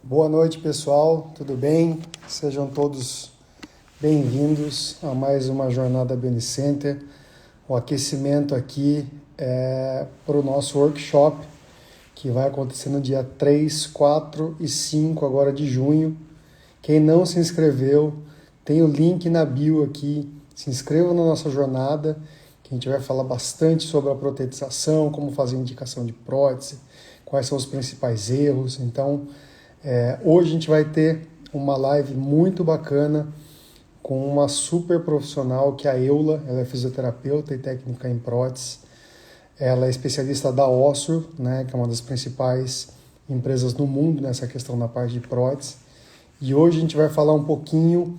Boa noite, pessoal. Tudo bem? Sejam todos bem-vindos a mais uma jornada BioNicenter. O aquecimento aqui é para o nosso workshop, que vai acontecer no dia 3, 4 e 5 agora de junho. Quem não se inscreveu, tem o link na bio aqui. Se inscreva na nossa jornada, que a gente vai falar bastante sobre a protetização, como fazer indicação de prótese, quais são os principais erros. Então, hoje a gente vai ter uma live muito bacana com uma super profissional que é a Eula. Ela é fisioterapeuta e técnica em prótese. Ela é especialista da Ossur, né, que é uma das principais empresas no mundo nessa questão na parte de prótese. E hoje a gente vai falar um pouquinho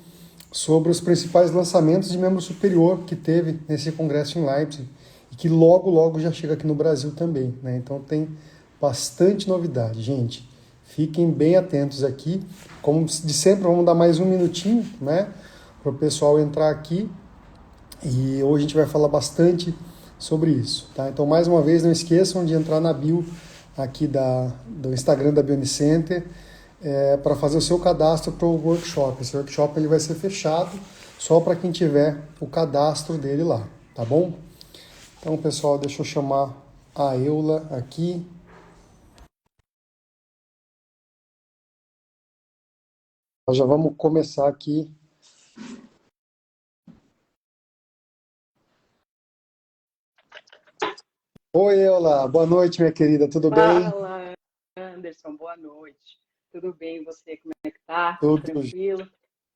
sobre os principais lançamentos de membro superior que teve nesse congresso em Leipzig e que logo, logo já chega aqui no Brasil também, né? Então tem bastante novidade, gente. Fiquem bem atentos aqui. Como de sempre, vamos dar mais um minutinho, né, para o pessoal entrar aqui. E hoje a gente vai falar bastante sobre isso, tá? Então, mais uma vez, não esqueçam de entrar na bio aqui do Instagram da Bionicenter para fazer o seu cadastro para o workshop. Esse workshop ele vai ser fechado só para quem tiver o cadastro dele lá, tá bom? Então, pessoal, deixa eu chamar a Eula aqui. Nós já vamos começar aqui. Oi, Eula, boa noite, minha querida, tudo bem? Fala, Anderson, boa noite. Tudo bem, e você, como é que tá? Tudo Tudo. tranquilo?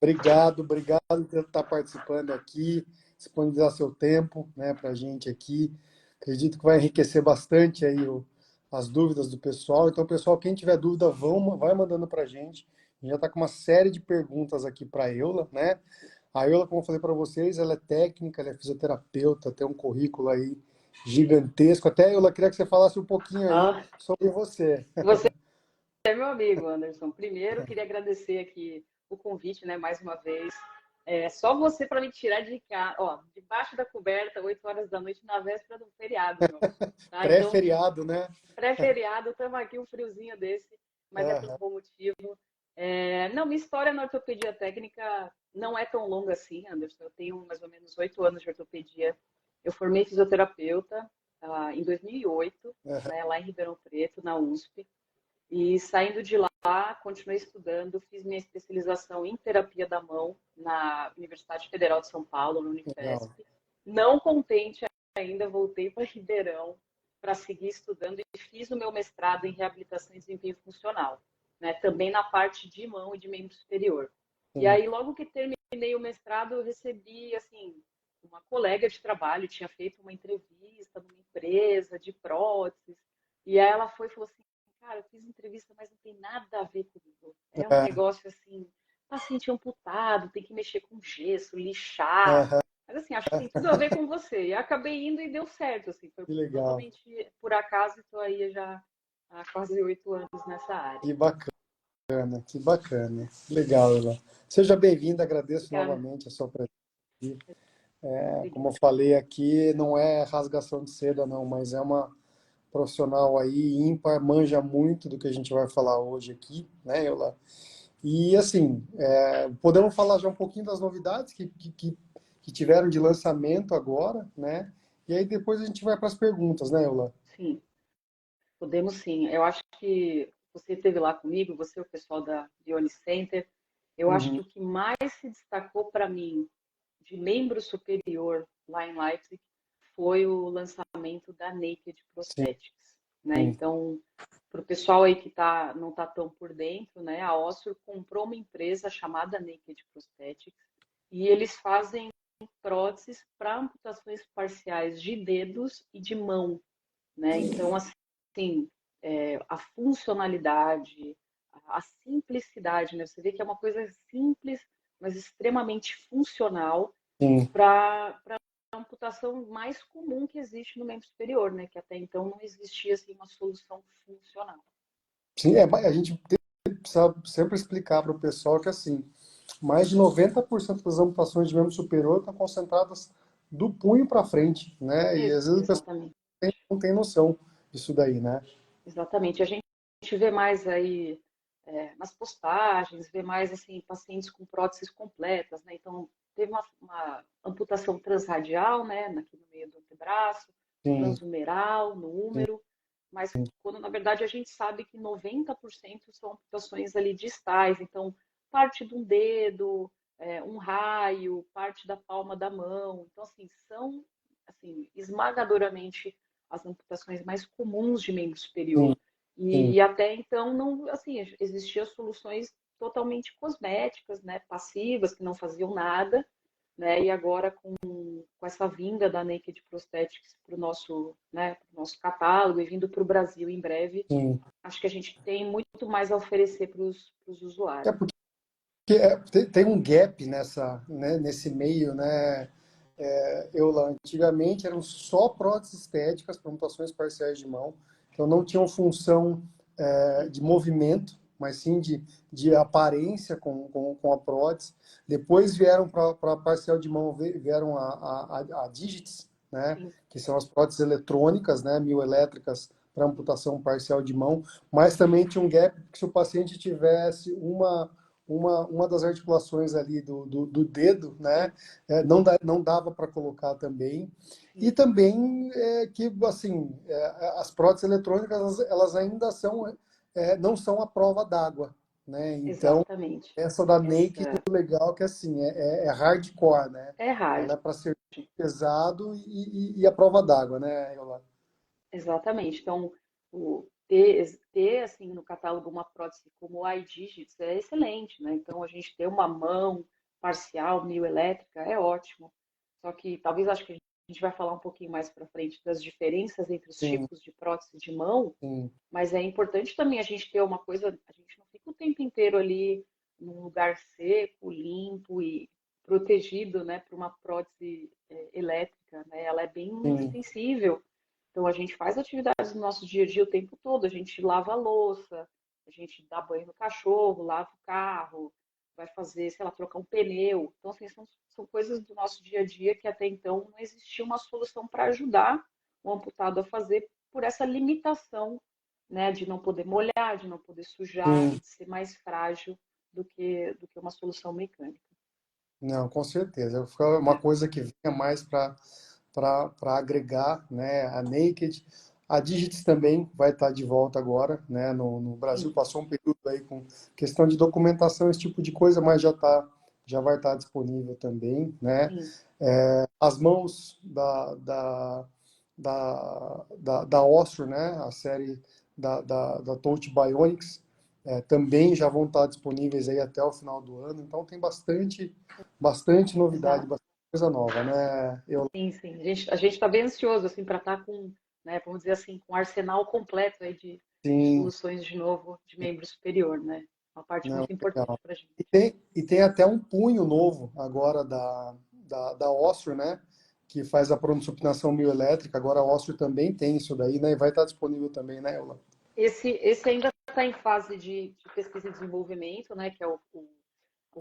Obrigado por estar participando aqui, disponibilizar seu tempo, né, para a gente aqui. Acredito que vai enriquecer bastante aí as dúvidas do pessoal. Então, pessoal, quem tiver dúvida, vai mandando para a gente. A gente já está com uma série de perguntas aqui para a Eula, né? A Eula, como eu falei para vocês, ela é técnica, ela é fisioterapeuta, tem um currículo aí gigantesco. Até, Eula, queria que você falasse um pouquinho aí Ah, sobre você. você é meu amigo, Anderson. Primeiro, queria agradecer aqui o convite, né, mais uma vez. É só você para me tirar de cá, ó, debaixo da coberta, 8 horas da noite, na véspera do feriado, meu amigo. Tá? Então, Pré-feriado, né? pré-feriado, estamos aqui um friozinho desse, mas é por um Aham, bom motivo. Não, minha história na ortopedia técnica não é tão longa assim, Anderson. Eu tenho mais ou menos 8 anos de ortopedia. Eu formei fisioterapeuta em 2008, aham, né, lá em Ribeirão Preto, na USP. E saindo de lá, continuei estudando, fiz minha especialização em terapia da mão na Universidade Federal de São Paulo, no legal. Unifesp. Não contente ainda, voltei para Ribeirão para seguir estudando e fiz o meu mestrado em reabilitação e desempenho funcional, né? Também na parte de mão e de membro superior. E Sim. aí, logo que terminei o mestrado, eu recebi, assim, uma colega de trabalho tinha feito uma entrevista numa empresa de próteses, e aí ela foi e falou assim, cara, eu fiz entrevista, mas não tem nada a ver comigo. É um É, negócio assim, paciente amputado, tem que mexer com gesso, lixar. aham, Mas assim, acho que tem tudo a ver com você. E acabei indo e deu certo, assim, foi que legal. totalmente por acaso, estou aí já há quase 8 anos nessa Que área. bacana, que bacana. Legal, Ela. Seja bem-vinda, agradeço Obrigada. novamente a sua presença aqui. Como eu Obrigada. falei aqui, não é rasgação de seda, não, mas é uma profissional aí ímpar, manja muito do que a gente vai falar hoje aqui, né, Eula? E assim, podemos falar já um pouquinho das novidades que tiveram de lançamento agora, né? E aí depois a gente vai para as perguntas, né, Eula? Sim, podemos sim. Eu acho que você esteve lá comigo, você e o pessoal da Bione Center. Eu acho que Uhum, o que mais se destacou para mim de membro superior lá em Leipzig foi o lançamento da Naked sim, Prosthetics, né? Então, para o pessoal aí que não está tão por dentro, né? A Ossur comprou uma empresa chamada Naked Prosthetics e eles fazem próteses para amputações parciais de dedos e de mão, né? Então, assim, a funcionalidade, a simplicidade, né? Você vê que é uma coisa simples, mas extremamente funcional sim. para a amputação mais comum que existe no membro superior, né? Que até então não existia assim uma solução funcional. Sim, a gente precisa sempre explicar para o pessoal que assim, mais de 90% das amputações de membro superior estão concentradas do punho para frente, né? E às vezes o pessoal Exatamente. não tem noção disso daí, né? Exatamente. A gente vê mais aí. nas postagens, vê mais assim pacientes com próteses completas, né? Então teve uma amputação transradial, né, aqui no meio do antebraço, sim, transhumeral, no sim, húmero, mas quando na verdade a gente sabe que 90% são amputações ali distais, então parte de um dedo, um raio, parte da palma da mão, então assim são assim esmagadoramente as amputações mais comuns de membro superior. sim, sim, E até então não, assim, existiam soluções totalmente cosméticas, né, passivas, que não faziam nada, né? E agora com essa vinda da Naked Prosthetics para o nosso, né, pro nosso catálogo e vindo para o Brasil em breve, sim. acho que a gente tem muito mais a oferecer para os É usuários. porque tem um gap nessa, né, nesse meio, né? Eu lá, antigamente eram só próteses estéticas para mutações parciais de mão, então não tinham função Sim, de movimento, mas sim de aparência com a prótese. Depois vieram para a parcial de mão, vieram a Digits, né, sim, que são as próteses eletrônicas, né, mioelétricas para amputação parcial de mão, mas também tinha um gap que se o paciente tivesse uma das articulações ali do dedo, né? sim, Não dava para colocar também. E sim, também que, assim, as próteses eletrônicas, elas ainda não são a prova d'água, né? Então, exatamente. essa da Naked, Essa o legal é que, assim, é hardcore, né? é hard. Ela é para ser pesado e a prova d'água, né, Yolanda? Exatamente. Então, ter assim no catálogo uma prótese como o iDigits é excelente, né? Então, a gente ter uma mão parcial mioelétrica é ótimo. Só que talvez acho que a gente vai falar um pouquinho mais para frente das diferenças entre os Sim, tipos de prótese de mão, sim, mas é importante também a gente ter uma coisa, a gente não fica o tempo inteiro ali num lugar seco, limpo e protegido, né, para uma prótese elétrica, né? Ela é bem sim. sensível. Então a gente faz atividades no nosso dia a dia o tempo todo, a gente lava a louça, a gente dá banho no cachorro, lava o carro, vai fazer, sei lá, trocar um pneu. Então, assim, são coisas do nosso dia a dia que até então não existia uma solução para ajudar o amputado a fazer por essa limitação, né, de não poder molhar, de não poder sujar e Sim. de ser mais frágil do que uma solução mecânica. Não, com certeza. Foi uma Né? coisa que vinha mais para agregar, né, a Naked. A Digits também vai estar de volta agora, né, no Brasil. Sim, Passou um período aí com questão de documentação, esse tipo de coisa, mas já vai estar disponível também, né. sim, As mãos da Ostro, né, a série da Touch Bionics, também já vão estar disponíveis aí até o final do ano. Então tem bastante novidade, exato. bastante coisa nova, né? Sim, sim. A gente está bem ansioso assim para estar com, né, vamos dizer assim, com um arsenal completo aí de Sim, soluções de novo de membro superior, né? Uma parte não, muito importante legal. para a gente. E tem até um punho novo agora da Ostro, né? Que faz a pronto-supinação mioelétrica. Agora a Ostro também tem isso daí, né? E vai estar disponível também, né, Eula? Esse ainda está em fase de pesquisa e desenvolvimento, né? Que é o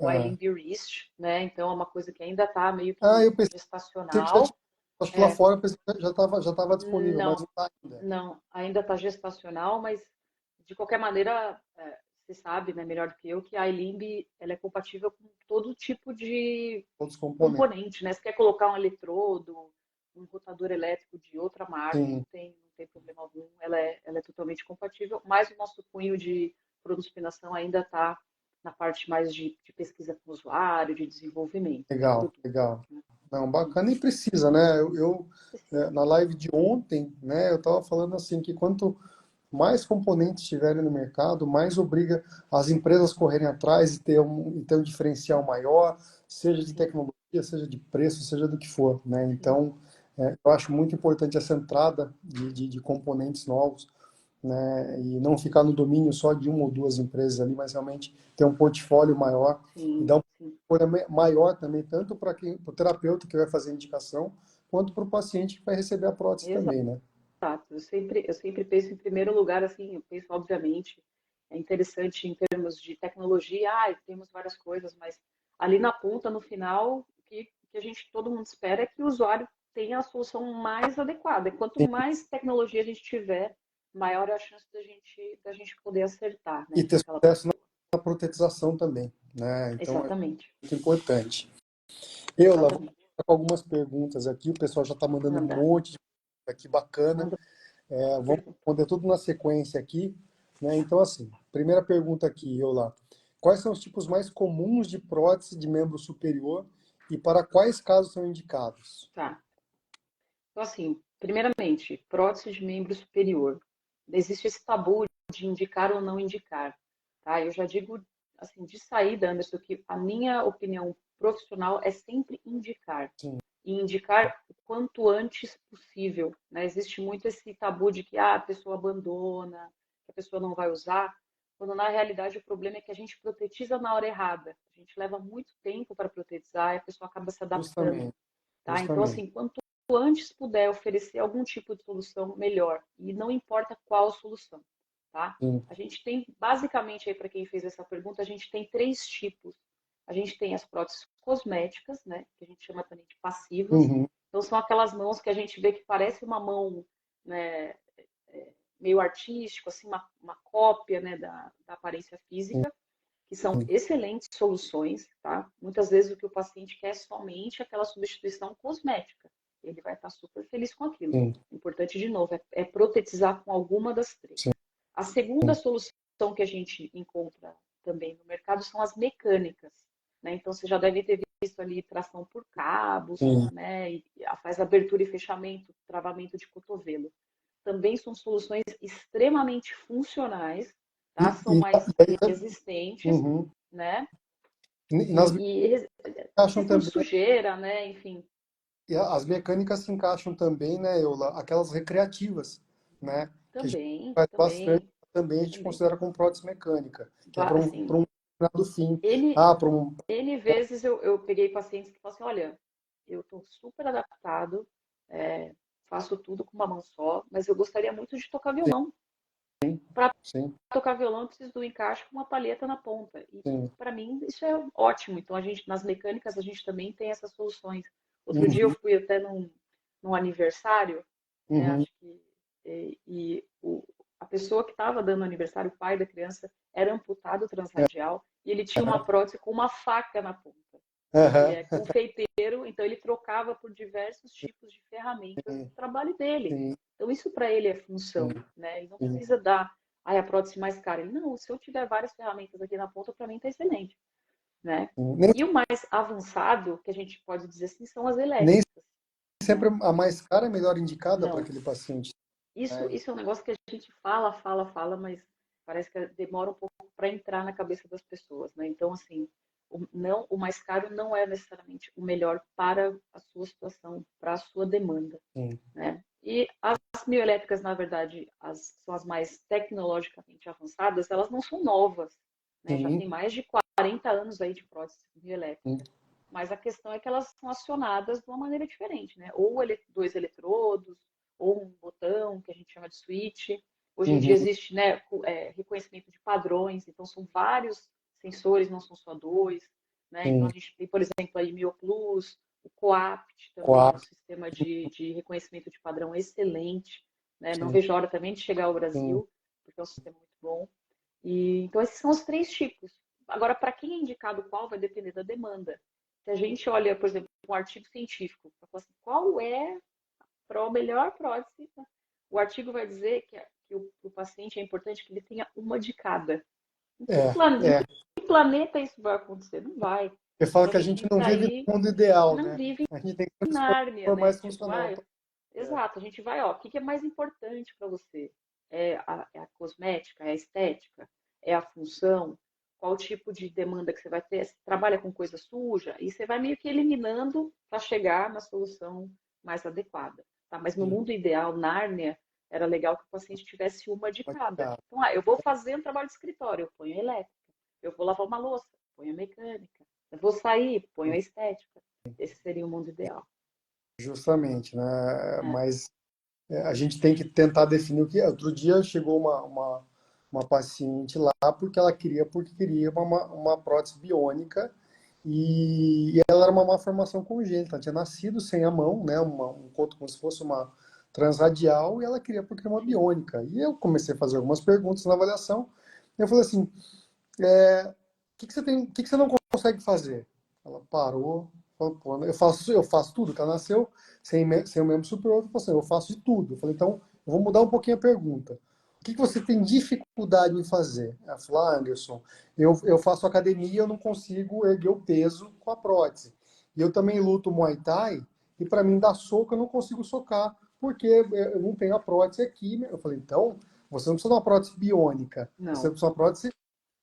Ah, iLimb Wrist, né? Então é uma coisa que ainda está meio eu que pensei que já gestacional. tinha, acho que lá É, fora eu pensei que já estava disponível, mas não, não está ainda. não, ainda está gestacional, mas de qualquer maneira, você sabe, né, melhor do que eu, que a iLimb ela é compatível com todo tipo de Todos os componentes. componente, né? Se quer colocar um eletrodo, um rotador elétrico de outra marca, Sim, não tem problema algum, ela é totalmente compatível, mas o nosso cunho de produção ainda está na parte mais de pesquisa com o usuário, de desenvolvimento de legal, produto. legal. Né? Não, bacana e precisa, né? Precisa. Na live de ontem, né, eu estava falando assim que quanto mais componentes tiverem no mercado, mais obriga as empresas a correrem atrás e ter um diferencial maior, seja de Sim, tecnologia, seja de preço, seja do que for, né? sim, Então, eu acho muito importante essa entrada de componentes novos, né? E não ficar no domínio só de uma ou duas empresas ali, mas realmente ter um portfólio maior e sim, dar uma sim. escolha maior também, tanto para o terapeuta que vai fazer a indicação, quanto para o paciente que vai receber a prótese também, né? Exato. Eu sempre penso em primeiro lugar, assim, eu penso, obviamente, é interessante em termos de tecnologia, temos várias coisas, mas ali na ponta, no final, o que a gente, todo mundo espera é que o usuário tenha a solução mais adequada. E quanto mais tecnologia a gente tiver, maior é a chance da gente poder acertar, E né, com ter aquela sucesso na protetização também, né? Então, é Exatamente. muito importante. Eu, lá, vou Exatamente. começar com algumas perguntas aqui, o pessoal já está mandando um Manda, monte de perguntas aqui bacana. manda Vamos pergunta. responder tudo na sequência aqui, né? Então, assim, primeira pergunta aqui, eu lá. Quais são os tipos mais comuns de prótese de membro superior e para quais casos são indicados? Tá. Então, assim, primeiramente, prótese de membro superior. Existe esse tabu de indicar ou não indicar, tá? Eu já digo, assim, de saída, Anderson, que a minha opinião profissional é sempre indicar. Sim, E indicar o quanto antes possível, né? Existe muito esse tabu de que a pessoa abandona, que a pessoa não vai usar, quando na realidade o problema é que a gente protetiza na hora errada. A gente leva muito tempo para protetizar e a pessoa acaba se adaptando, justamente, tá? Então, justamente. assim, quanto antes puder oferecer algum tipo de solução, melhor. E não importa qual solução, tá? Sim. A gente tem, basicamente, aí para quem fez essa pergunta, a gente tem três tipos. A gente tem as próteses cosméticas, né? Que a gente chama também de passivas. Uhum. Então, são aquelas mãos que a gente vê que parece uma mão, né, meio artístico, assim, uma cópia, né, da aparência Sim, física, que são excelentes soluções, tá? Muitas vezes o que o paciente quer é somente aquela substituição cosmética. Ele vai estar super feliz com aquilo. sim, O importante, de novo, é protetizar com alguma das três. sim, A segunda solução que a gente encontra também no mercado são as mecânicas, né? Então, você já deve ter visto ali tração por cabos, sim. né? E faz abertura e fechamento, travamento de cotovelo. Também são soluções extremamente funcionais, E, tá? São e, mais e aí, resistentes, uhum. né? E nas E encaixam resistem também, sujeira, né? Enfim, e as mecânicas se encaixam também, né, Eula, aquelas recreativas, né, que a gente também, faz bastante, também, também a gente também. considera como prótese mecânica, que é para Assim, um determinado fim. N, Ah, para um... N vezes eu peguei pacientes que falam assim, olha, eu estou super adaptado, é, faço tudo com uma mão só, mas eu gostaria muito de tocar violão. Para Sim, tocar violão, eu preciso do encaixe com uma palheta na ponta. Isso, sim. para mim, isso é ótimo. Então, nas mecânicas, a gente também tem essas soluções. Outro dia eu Uhum, fui até num aniversário, né? uhum. Acho que a pessoa que estava dando aniversário, o pai da criança, era amputado transradial e ele tinha uma prótese com uma faca na ponta. Ele Aham, é confeiteiro, então ele trocava por diversos tipos de ferramentas sim, do trabalho dele. sim, Então isso para ele é função, sim, né? Ele não sim. precisa dar a prótese mais cara. Ele, não, se eu tiver várias ferramentas aqui na ponta, para mim está excelente, né? Nem, E o mais avançado, que a gente pode dizer assim, são as nem elétricas, sempre né? a mais cara é a melhor indicada para Não, aquele paciente, né? isso é um negócio que a gente fala, mas parece que demora um pouco para entrar na cabeça das pessoas, né? Então, assim, o mais caro não é necessariamente o melhor para a sua situação, para a sua demanda, Sim, né? E as mioelétricas, na verdade, são as mais tecnologicamente avançadas, elas não são novas, né? Já sim, tem mais de 40 anos aí de prótese sim, mioelétrica. Mas a questão é que elas são acionadas de uma maneira diferente, né? Ou dois eletrodos, ou um botão, que a gente chama de switch. Hoje em dia uhum, existe, né, reconhecimento de padrões, então são vários sensores, não são só dois. Né? Então sim. a gente tem, por exemplo, a MioPlus, o Coapt também é um Quatro, sistema de reconhecimento de padrão excelente. Né? Não sim, vejo a hora também de chegar ao sim. Brasil, porque é um sistema muito bom. Então, esses são os três tipos. Agora, para quem é indicado qual, vai depender da demanda. Se a gente olha, por exemplo, um artigo científico, para falar assim, qual é a melhor prótese, o artigo vai dizer que o paciente é importante que ele tenha uma de cada. É, Em é. que planeta isso vai acontecer? Não vai. Eu falo Então, a que a gente gente tem que não vive sair, no mundo ideal, não né? vive A gente tem que em se Nárnia, for né? mais Tipo, funcional. É. exato, a gente vai, ó, o que é mais importante para você? É a cosmética, é a estética, é a função, qual tipo de demanda que você vai ter? Você trabalha com coisa suja e você vai meio que eliminando para chegar na solução mais adequada, tá? Mas no Sim, mundo ideal, Nárnia, era legal que o paciente tivesse uma de pode cada. ficar. Então, eu vou fazer um trabalho de escritório, eu ponho a elétrica. Eu vou lavar uma louça, ponho a mecânica. Eu vou sair, ponho a estética. Esse seria o mundo ideal. Justamente, né? É. Mas a gente tem que tentar definir o que. Outro dia chegou uma paciente lá porque queria uma prótese biônica e ela era uma malformação congênita, ela tinha nascido sem a mão, né? Como se fosse uma transradial e ela queria porque era uma Sim. biônica. E eu comecei a fazer algumas perguntas na avaliação. E eu falei assim, que você tem, que você não consegue fazer? Ela parou, falou, pô, eu faço tudo. Ela nasceu sem o membro superior, eu falei assim, eu faço de tudo. Eu falei, então, eu vou mudar um pouquinho a pergunta. O que você tem dificuldade em fazer? Ela falou, Anderson, eu faço academia e eu não consigo erguer o peso com a prótese. E eu também luto Muay Thai, e para mim dar soco eu não consigo socar, porque eu não tenho a prótese aqui. Eu falei, então, você não precisa de uma prótese biônica, você Não, precisa de uma prótese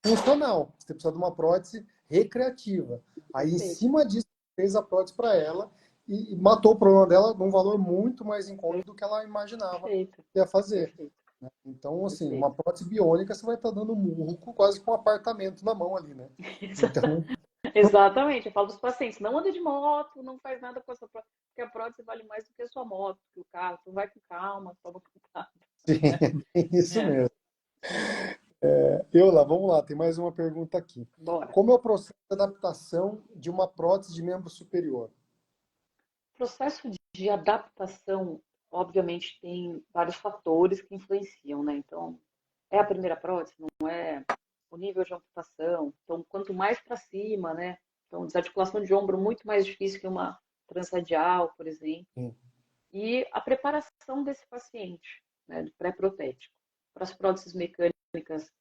funcional. Você precisa de uma prótese recreativa. Aí, em perfeito, cima disso, fez a prótese para ela e matou o problema dela num valor muito mais em conta do que ela imaginava perfeito, que ia fazer. perfeito, Então, assim, uma perfeito. prótese biônica, você vai estar dando murro quase com um apartamento na mão ali, né? Então, Exatamente, eu falo dos pacientes, não anda de moto, não faz nada com essa prótese, porque a prótese vale mais do que a sua moto, que o carro, então vai com calma, toma cuidado. sim, é bem isso É, mesmo. Eu lá, vamos lá, tem mais uma pergunta aqui. bora. Como é o processo de adaptação de uma prótese de membro superior? O processo de adaptação, obviamente, tem vários fatores que influenciam, né? Então, é a primeira prótese, não é o nível de amputação. Então, quanto mais para cima, né? Então, desarticulação de ombro muito mais difícil que uma transradial, por exemplo. Sim. E a preparação desse paciente, né, do pré-protético. Para as próteses mecânicas,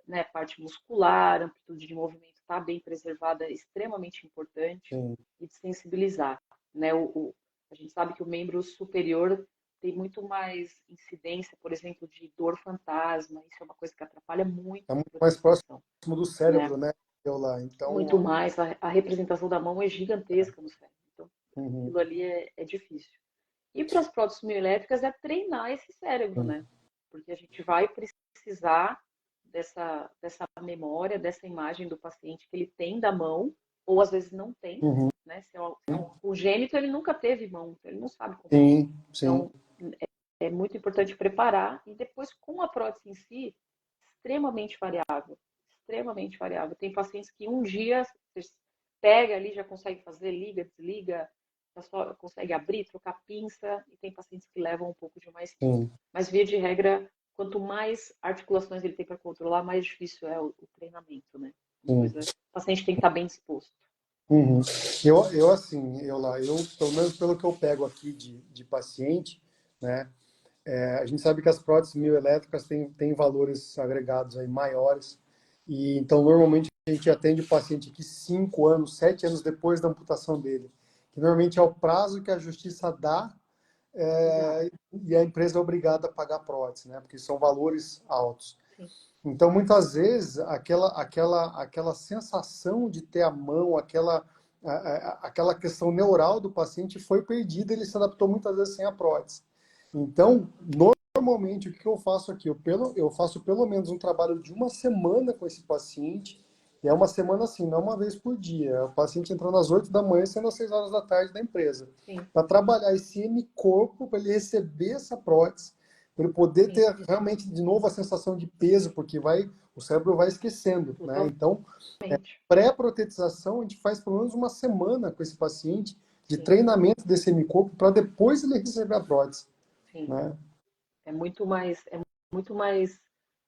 né, parte muscular, amplitude de movimento está bem preservada, é extremamente importante, Sim. e de sensibilizar. Né, a gente sabe que o membro superior tem muito mais incidência, por exemplo, de dor fantasma, isso é uma coisa que atrapalha muito Está a muito mais próximo proteção, do né? cérebro, né? Eu lá. Muito Então, mais, a representação da mão é gigantesca no cérebro, então uhum, aquilo ali é difícil. E para as próteses mioelétricas é treinar esse cérebro, sim. né? Porque a gente vai precisar dessa memória, dessa imagem do paciente que ele tem da mão, ou às vezes não tem, Uhum, né? Se é um congênito, ele nunca teve mão, então ele não sabe como é. sim, sim. Então, é muito importante preparar e depois com a prótese em si, extremamente variável, extremamente variável. Tem pacientes que um dia você pega ali, já consegue fazer, liga, desliga, já só consegue abrir, trocar pinça, e tem pacientes que levam um pouco de mais tempo. Sim. Mas via de regra, quanto mais articulações ele tem para controlar, mais difícil é o treinamento, né? Uma Sim. coisa, o paciente tem que estar bem disposto. Uhum. Assim, eu, pelo menos pelo que eu pego aqui de paciente, né, a gente sabe que as próteses mioelétricas têm valores agregados aí maiores, e então normalmente a gente atende o paciente aqui 5 anos, 7 anos depois da amputação dele, que normalmente é o prazo que a justiça dá, Exato. e a empresa é obrigada a pagar a prótese, né, porque são valores altos. Sim, Então, muitas vezes, aquela sensação de ter a mão, aquela questão neural do paciente foi perdida, ele se adaptou muitas vezes sem a prótese. Então, normalmente, o que eu faço aqui? Eu faço pelo menos um trabalho de uma semana com esse paciente, e é uma semana assim, não uma vez por dia. É o paciente entrando às 8 da manhã, saindo às 6 horas da tarde da empresa. sim, Para trabalhar esse M-corpo, para ele receber essa prótese, para ele poder sim, ter realmente de novo a sensação de peso, porque o cérebro vai esquecendo, né? Então, totalmente. pré-protetização, a gente faz pelo menos uma semana com esse paciente de Sim, treinamento desse hemicorpo para depois ele receber a prótese, sim. né? É muito mais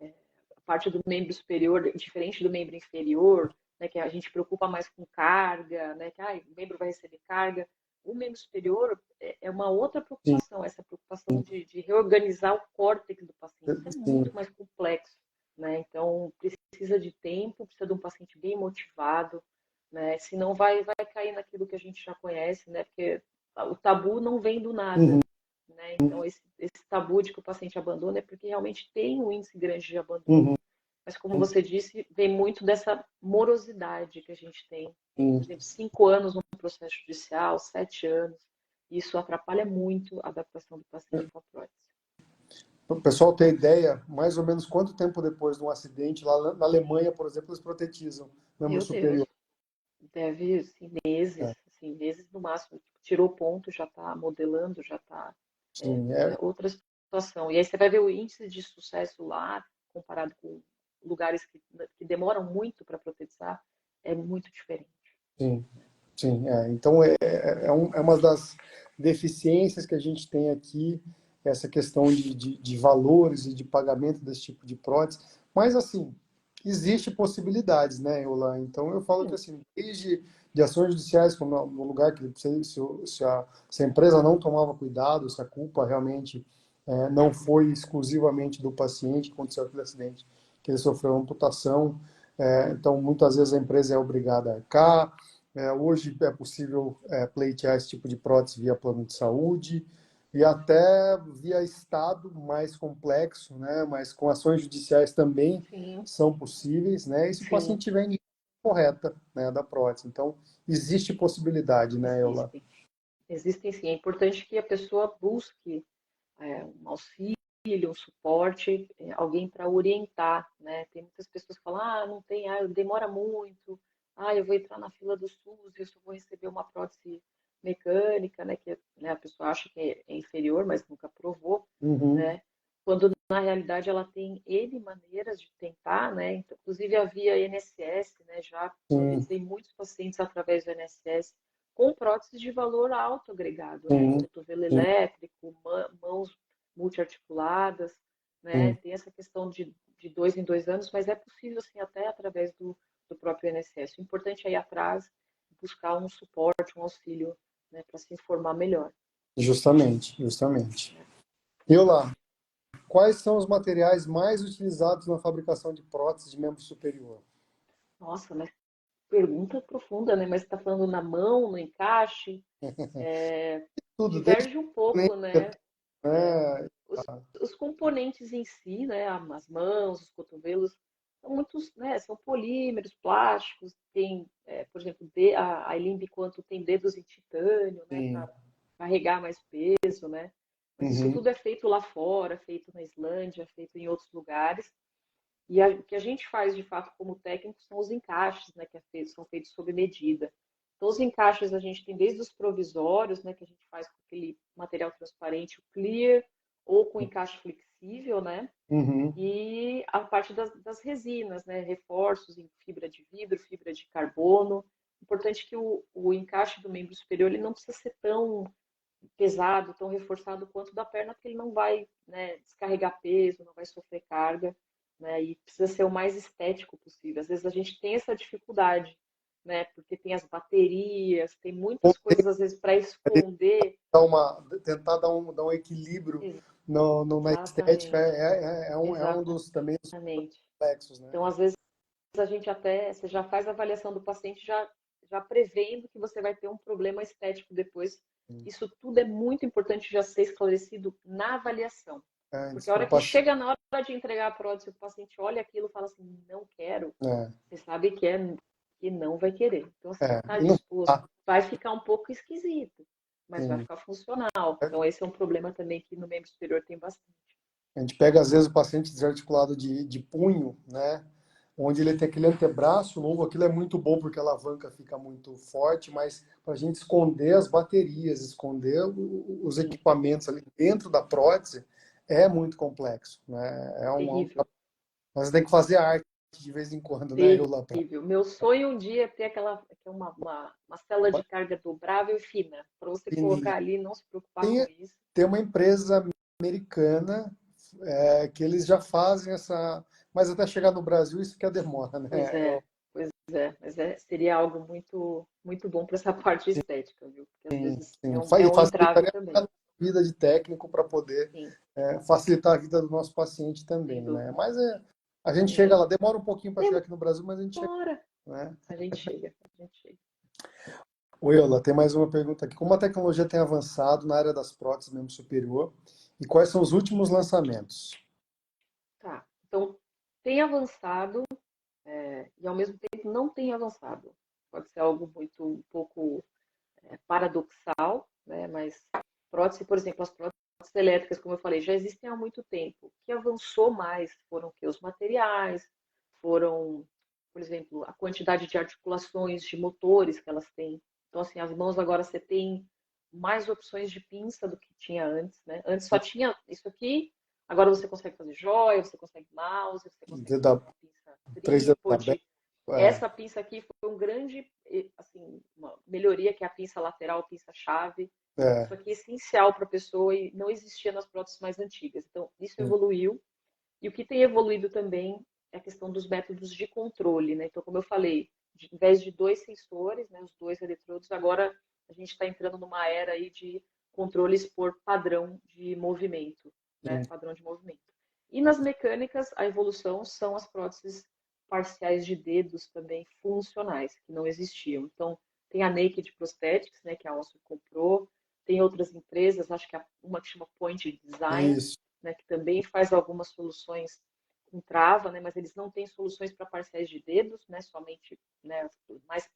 a parte do membro superior, diferente do membro inferior, né, que a gente preocupa mais com carga, né, que o membro vai receber carga. O membro superior é uma outra Sim, preocupação, essa preocupação de reorganizar o córtex do paciente. Isso é sim. muito mais complexo, né? Então, precisa de tempo, precisa de um paciente bem motivado, né? Senão vai cair naquilo que a gente já conhece, né? Porque o tabu não vem do nada, Uhum, né? Então, esse tabu de que o paciente abandona é porque realmente tem um índice grande de abandono. uhum, Mas, como você disse, vem muito dessa morosidade que a gente tem. Por uhum. exemplo, 5 anos no processo judicial, 7 anos. Isso atrapalha muito a adaptação do paciente com a prótese. O pessoal ter ideia, mais ou menos quanto tempo depois de um acidente, lá na Alemanha, por exemplo, eles protetizam o membro Meu Deus, superior. deve, É, assim, meses no máximo. Tirou ponto, já está modelando, já está sim, outra situação. E aí você vai ver o índice de sucesso lá, comparado com lugares que demoram muito para protetizar, é muito diferente. sim, sim. Então, é uma das deficiências que a gente tem aqui, essa questão de valores e de pagamento desse tipo de prótese. Mas, assim, existe possibilidades, né, Eula? Então eu falo que Sim, assim, desde de ações judiciais, como no lugar que se a empresa não tomava cuidado, se a culpa realmente não foi exclusivamente do paciente que aconteceu aquele acidente, que ele sofreu uma amputação, então muitas vezes a empresa é obrigada a arcar. Hoje é possível pleitear esse tipo de prótese via plano de saúde e até via Estado mais complexo, né? Mas com ações judiciais também sim, são possíveis, né? E se o sim, paciente tiver a indicação correta, né, da prótese. Então, existe possibilidade, né, Eula? existem. Existem sim. É importante que a pessoa busque um auxílio, um suporte, alguém para orientar, né? Tem muitas pessoas que falam, não tem, demora muito, eu vou entrar na fila do SUS, eu só vou receber uma prótese mecânica, né? Que né, a pessoa acha que é inferior, mas nunca provou, Uhum. né? Quando na realidade ela tem N maneiras de tentar, né? Então, inclusive havia INSS, né? Já Sim, realizei muitos pacientes através do INSS com próteses de valor alto agregado, né? sim, Cotovelo sim, elétrico, mãos multiarticuladas, né? sim. Tem essa questão de 2 em 2 anos, mas é possível, sim, até através do próprio INSS. O importante é ir atrás, buscar um suporte, um auxílio, né? Para se informar melhor. Justamente, justamente. Né? Eula, quais são os materiais mais utilizados na fabricação de próteses de membro superior? Nossa, mas pergunta profunda, né? Mas está falando na mão, no encaixe, Tudo, desde diverge um pouco, né? É, né? os componentes em si, né, as mãos, os cotovelos, são muitos, né, são polímeros, plásticos, tem, por exemplo, a Elimbe Quanto tem dedos em titânio, né, Sim. para carregar mais peso, né, mas isso Uhum. tudo é feito lá fora, feito na Islândia, feito em outros lugares, o que a gente faz de fato como técnico são os encaixes, né, são feitos sob medida. Então, os encaixes a gente tem desde os provisórios, né, que a gente faz com aquele material transparente, o clear, ou com encaixe flexível, né, Uhum. e a parte das resinas, né, reforços em fibra de vidro, fibra de carbono. Importante que o encaixe do membro superior ele não precisa ser tão pesado, tão reforçado quanto da perna, porque ele não vai, né, descarregar peso, não vai sofrer carga, né, e precisa ser o mais estético possível. Às vezes a gente tem essa dificuldade, né, porque tem as baterias, tem muitas coisas às vezes para esconder. Dar um equilíbrio na estética Exatamente, é um dos também dos exatamente. complexos, né? Então, às vezes a gente até, você já faz a avaliação do paciente já prevendo que você vai ter um problema estético depois. Isso tudo é muito importante já ser esclarecido na avaliação. Porque Antes, a para hora que paciente. chega na hora de entregar a prótese, o paciente olha aquilo e fala assim, não quero, É, você sabe que não vai querer. Então, assim, está e não, disposto. Vai ficar um pouco esquisito, mas vai sim. ficar funcional. Então, esse é um problema também que no membro superior tem bastante. A gente pega, às vezes, o paciente desarticulado de punho, né? Onde ele tem aquele antebraço novo, aquilo é muito bom porque a alavanca fica muito forte, mas para a gente esconder as baterias, esconder os Sim, equipamentos ali dentro da prótese, é muito complexo, né? terrível. Mas tem que fazer arte de vez em quando, né, eu lá pra... Terrível. Meu sonho um dia é ter uma célula de carga dobrável e fina, para você colocar ali e não se preocupar com Tem, isso. tem uma empresa americana que eles já fazem essa. Mas até chegar no Brasil, isso que é a demora, né? Pois é, pois é. Mas seria algo muito, muito bom para essa parte estética, viu? Porque às vezes Sim, é e um entrave facilitaria também. a vida de técnico para poder Sim, facilitar a vida do nosso paciente sem também, né? dúvida. Mas a gente chega É. lá, demora um pouquinho para chegar aqui no Brasil, mas a gente chega, Demora. né? A gente chega, a gente chega. Oi, Ela, tem mais uma pergunta aqui. Como a tecnologia tem avançado na área das próteses membro superior e quais são os últimos lançamentos? Tá. Então, tem avançado e ao mesmo tempo não tem avançado. Pode ser algo muito um pouco paradoxal, né? Mas prótese, por exemplo, as próteses elétricas, como eu falei, já existem há muito tempo. O que avançou mais foram que os materiais, foram, por exemplo, a quantidade de articulações, de motores que elas têm. Então, assim, as mãos agora você tem mais opções de pinça do que tinha antes, né? Antes só tinha isso aqui, agora você consegue fazer joia, você consegue mouse, você consegue Dedo, fazer uma pinça 3 dedos abertos. trípode. Essa pinça aqui foi um grande, assim, uma melhoria, que é a pinça lateral, a pinça-chave. É, Isso aqui é essencial para a pessoa e não existia nas próteses mais antigas. Então, isso evoluiu. E o que tem evoluído também é a questão dos métodos de controle, né? Então, como eu falei, em vez de dois sensores, né, os dois eletrodos, agora a gente está entrando numa era aí de controles por padrão de movimento, né? Sim. Padrão de movimento. E nas mecânicas, a evolução são as próteses parciais de dedos também funcionais, que não existiam. Então, tem a Naked Prosthetics, né, que a Oscar comprou, tem outras empresas, acho que uma que chama Point Design, Isso. né, que também faz algumas soluções com trava, né, mas eles não têm soluções para parciais de dedos, né, somente, né, mais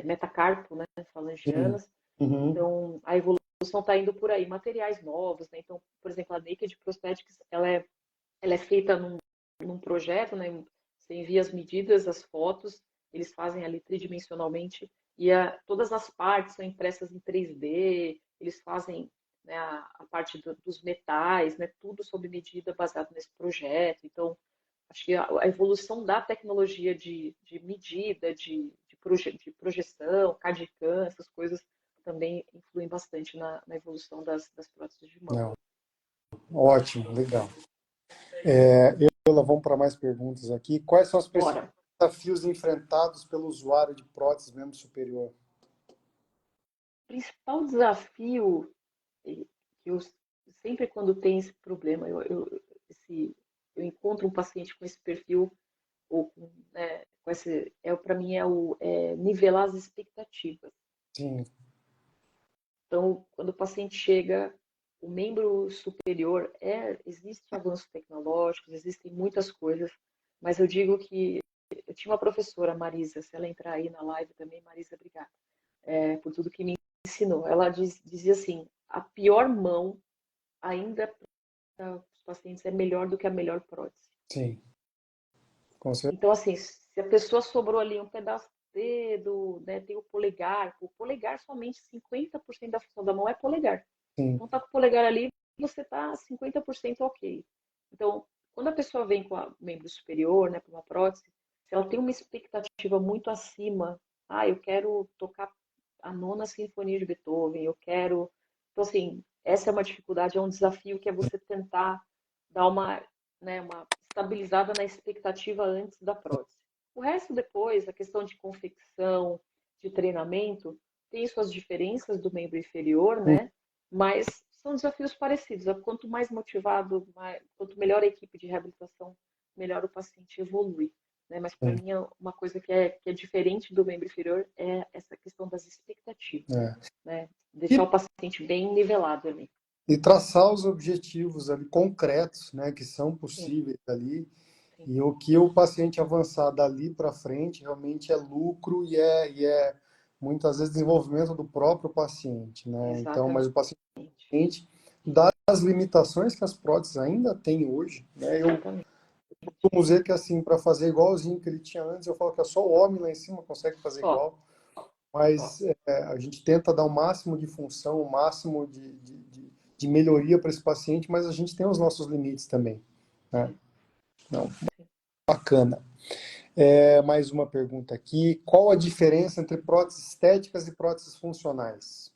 metacarpo, né, Sim. falangianas. Uhum. Então, a evolução está indo por aí, materiais novos, né? Então, por exemplo, a Naked Prosthetics, ela é feita num projeto, né? Você envia as medidas, as fotos, eles fazem ali tridimensionalmente e todas as partes são impressas em 3D, eles fazem, né, a parte dos metais, né? Tudo sob medida baseado nesse projeto. Então, acho que a evolução da tecnologia de medida, de projeção, CAD/CAM, essas coisas também influem bastante na evolução das próteses de mão. Não. Ótimo, legal. Vamos para mais perguntas aqui. Quais são os principais Bora. desafios enfrentados pelo usuário de prótese membro superior? O principal desafio que eu sempre quando tem esse problema, eu encontro um paciente com esse perfil ou né, com esse, para mim é nivelar as expectativas. Sim, Então, quando o paciente chega, o membro superior existe avanços tecnológicos, existem muitas coisas, mas eu digo que eu tinha uma professora, Marisa, se ela entrar aí na live também, Marisa, obrigada, por tudo que me ensinou. Ela dizia assim, a pior mão ainda para os pacientes é melhor do que a melhor prótese. sim, com certeza. Então, assim, se a pessoa sobrou ali um pedaço do dedo, né, tem o polegar somente 50% da função da mão é polegar. Sim, Então, tá com o polegar ali, você tá 50% ok. Então, quando a pessoa vem com o membro superior, né, com uma prótese, se ela tem uma expectativa muito acima, eu quero tocar a nona sinfonia de Beethoven, eu quero. Então, assim, essa é uma dificuldade, é um desafio que é você tentar dar uma estabilizada na expectativa antes da prótese. O resto depois, a questão de confecção, de treinamento, tem suas diferenças do membro inferior, né? Mas são desafios parecidos. Quanto mais motivado, quanto melhor a equipe de reabilitação, melhor o paciente evolui. Né? Mas para sim. mim, uma coisa que é diferente do membro inferior é essa questão das expectativas. É. Né? E, Deixar o paciente bem nivelado ali. e traçar os objetivos ali concretos, né, que são Sim, possíveis ali, sim. e o que o paciente avançar dali para frente realmente é lucro e é muitas vezes desenvolvimento do próprio paciente, né? Então, mas o Exatamente. paciente, das limitações que as próteses ainda têm hoje, né? Eu Exatamente. costumo dizer que assim, para fazer igualzinho que ele tinha antes, eu falo que é só o homem lá em cima consegue fazer Só, igual, só. mas a gente tenta dar o máximo de função, o máximo de melhoria para esse paciente, mas a gente tem os nossos limites também, né? Sim, Não, sim. bacana. Mais uma pergunta aqui. Qual a diferença entre próteses estéticas e próteses funcionais?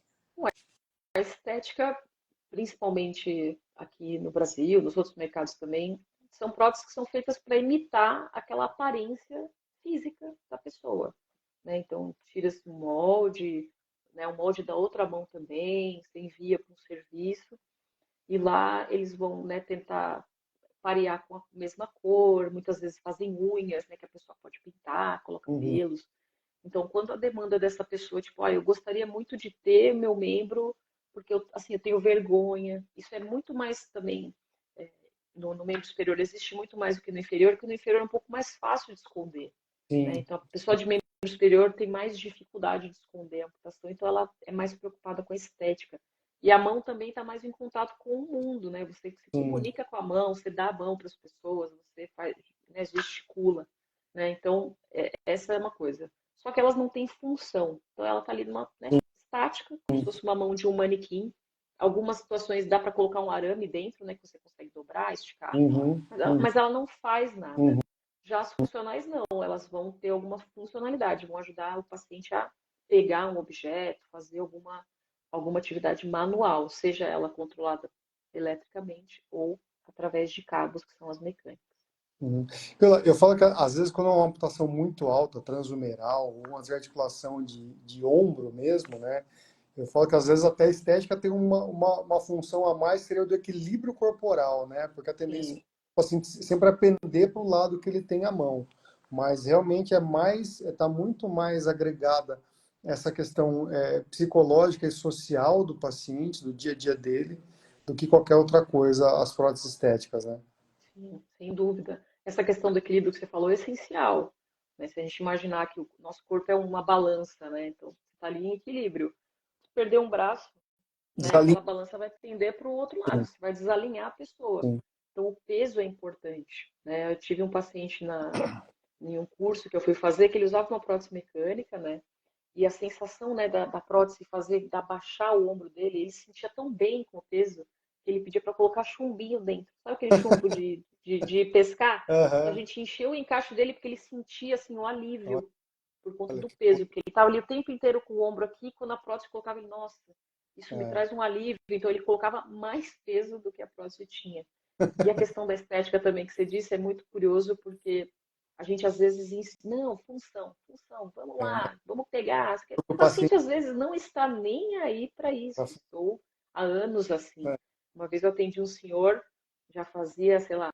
A estética, principalmente aqui no Brasil, nos outros mercados também, são próteses que são feitas para imitar aquela aparência física da pessoa. Né? Então, tira-se um molde, né? O molde da outra mão também, você envia para um serviço, e lá eles vão, né, tentar parear com a mesma cor, muitas vezes fazem unhas, né, que a pessoa pode pintar, coloca Uhum, pelos. Então, quando a demanda dessa pessoa, tipo, eu gostaria muito de ter meu membro, porque eu tenho vergonha. Isso é muito mais também é, no membro superior existe muito mais do que no inferior, porque no inferior é um pouco mais fácil de esconder, né? sim, Então, a pessoa de membro superior tem mais dificuldade de esconder a amputação, então ela é mais preocupada com a estética. E a mão também está mais em contato com o mundo, né? Você se sim, comunica com a mão, você dá a mão para as pessoas, você faz, né, gesticula, né? Então, essa é uma coisa. Só que elas não têm função. Então, ela está ali numa, né, estática, como se fosse uma mão de um manequim. Algumas situações dá para colocar um arame dentro, né, que você consegue dobrar, esticar, uhum, uhum, mas ela não faz nada. uhum, Já as funcionais não, elas vão ter alguma funcionalidade, vão ajudar o paciente a pegar um objeto, fazer alguma atividade manual, seja ela controlada eletricamente ou através de cabos, que são as mecânicas. Uhum. Eu falo que às vezes quando é uma amputação muito alta, transhumeral, ou uma desarticulação de ombro mesmo, né? Eu falo que às vezes até a estética tem uma função a mais, seria o do equilíbrio corporal, né? Porque a tendência Sim, tipo assim, sempre é pender para o lado que ele tem a mão. Mas realmente está muito mais agregada essa questão psicológica e social do paciente, do dia a dia dele, do que qualquer outra coisa, as próteses estéticas, né? sim, sem dúvida. Essa questão do equilíbrio que você falou é essencial, né? Se a gente imaginar que o nosso corpo é uma balança, né? Então, você está ali em equilíbrio. Se perder um braço, né? Desalinha, Aquela balança vai pender para o outro lado, sim, você vai desalinhar a pessoa. sim. Então, o peso é importante, né? Eu tive um paciente em um curso que eu fui fazer que ele usava uma prótese mecânica, né? E a sensação, né, da prótese fazer, da baixar o ombro dele, ele se sentia tão bem com o peso que ele pedia para colocar chumbinho dentro. Sabe aquele chumbo de pescar? A Aham. gente encheu o encaixe dele porque ele sentia assim um alívio por conta Olha do que peso, porque ele estava ali o tempo inteiro com o ombro aqui, quando a prótese colocava ele, nossa, isso me é, traz um alívio. Então ele colocava mais peso do que a prótese tinha. E a questão da estética também que você disse é muito curioso, porque a gente às vezes ensina, não, função, função, vamos é, lá, vamos pegar. o O paciente paciente às vezes não está nem aí para isso. Estou há anos assim. é, Uma vez eu atendi um senhor, já fazia, sei lá,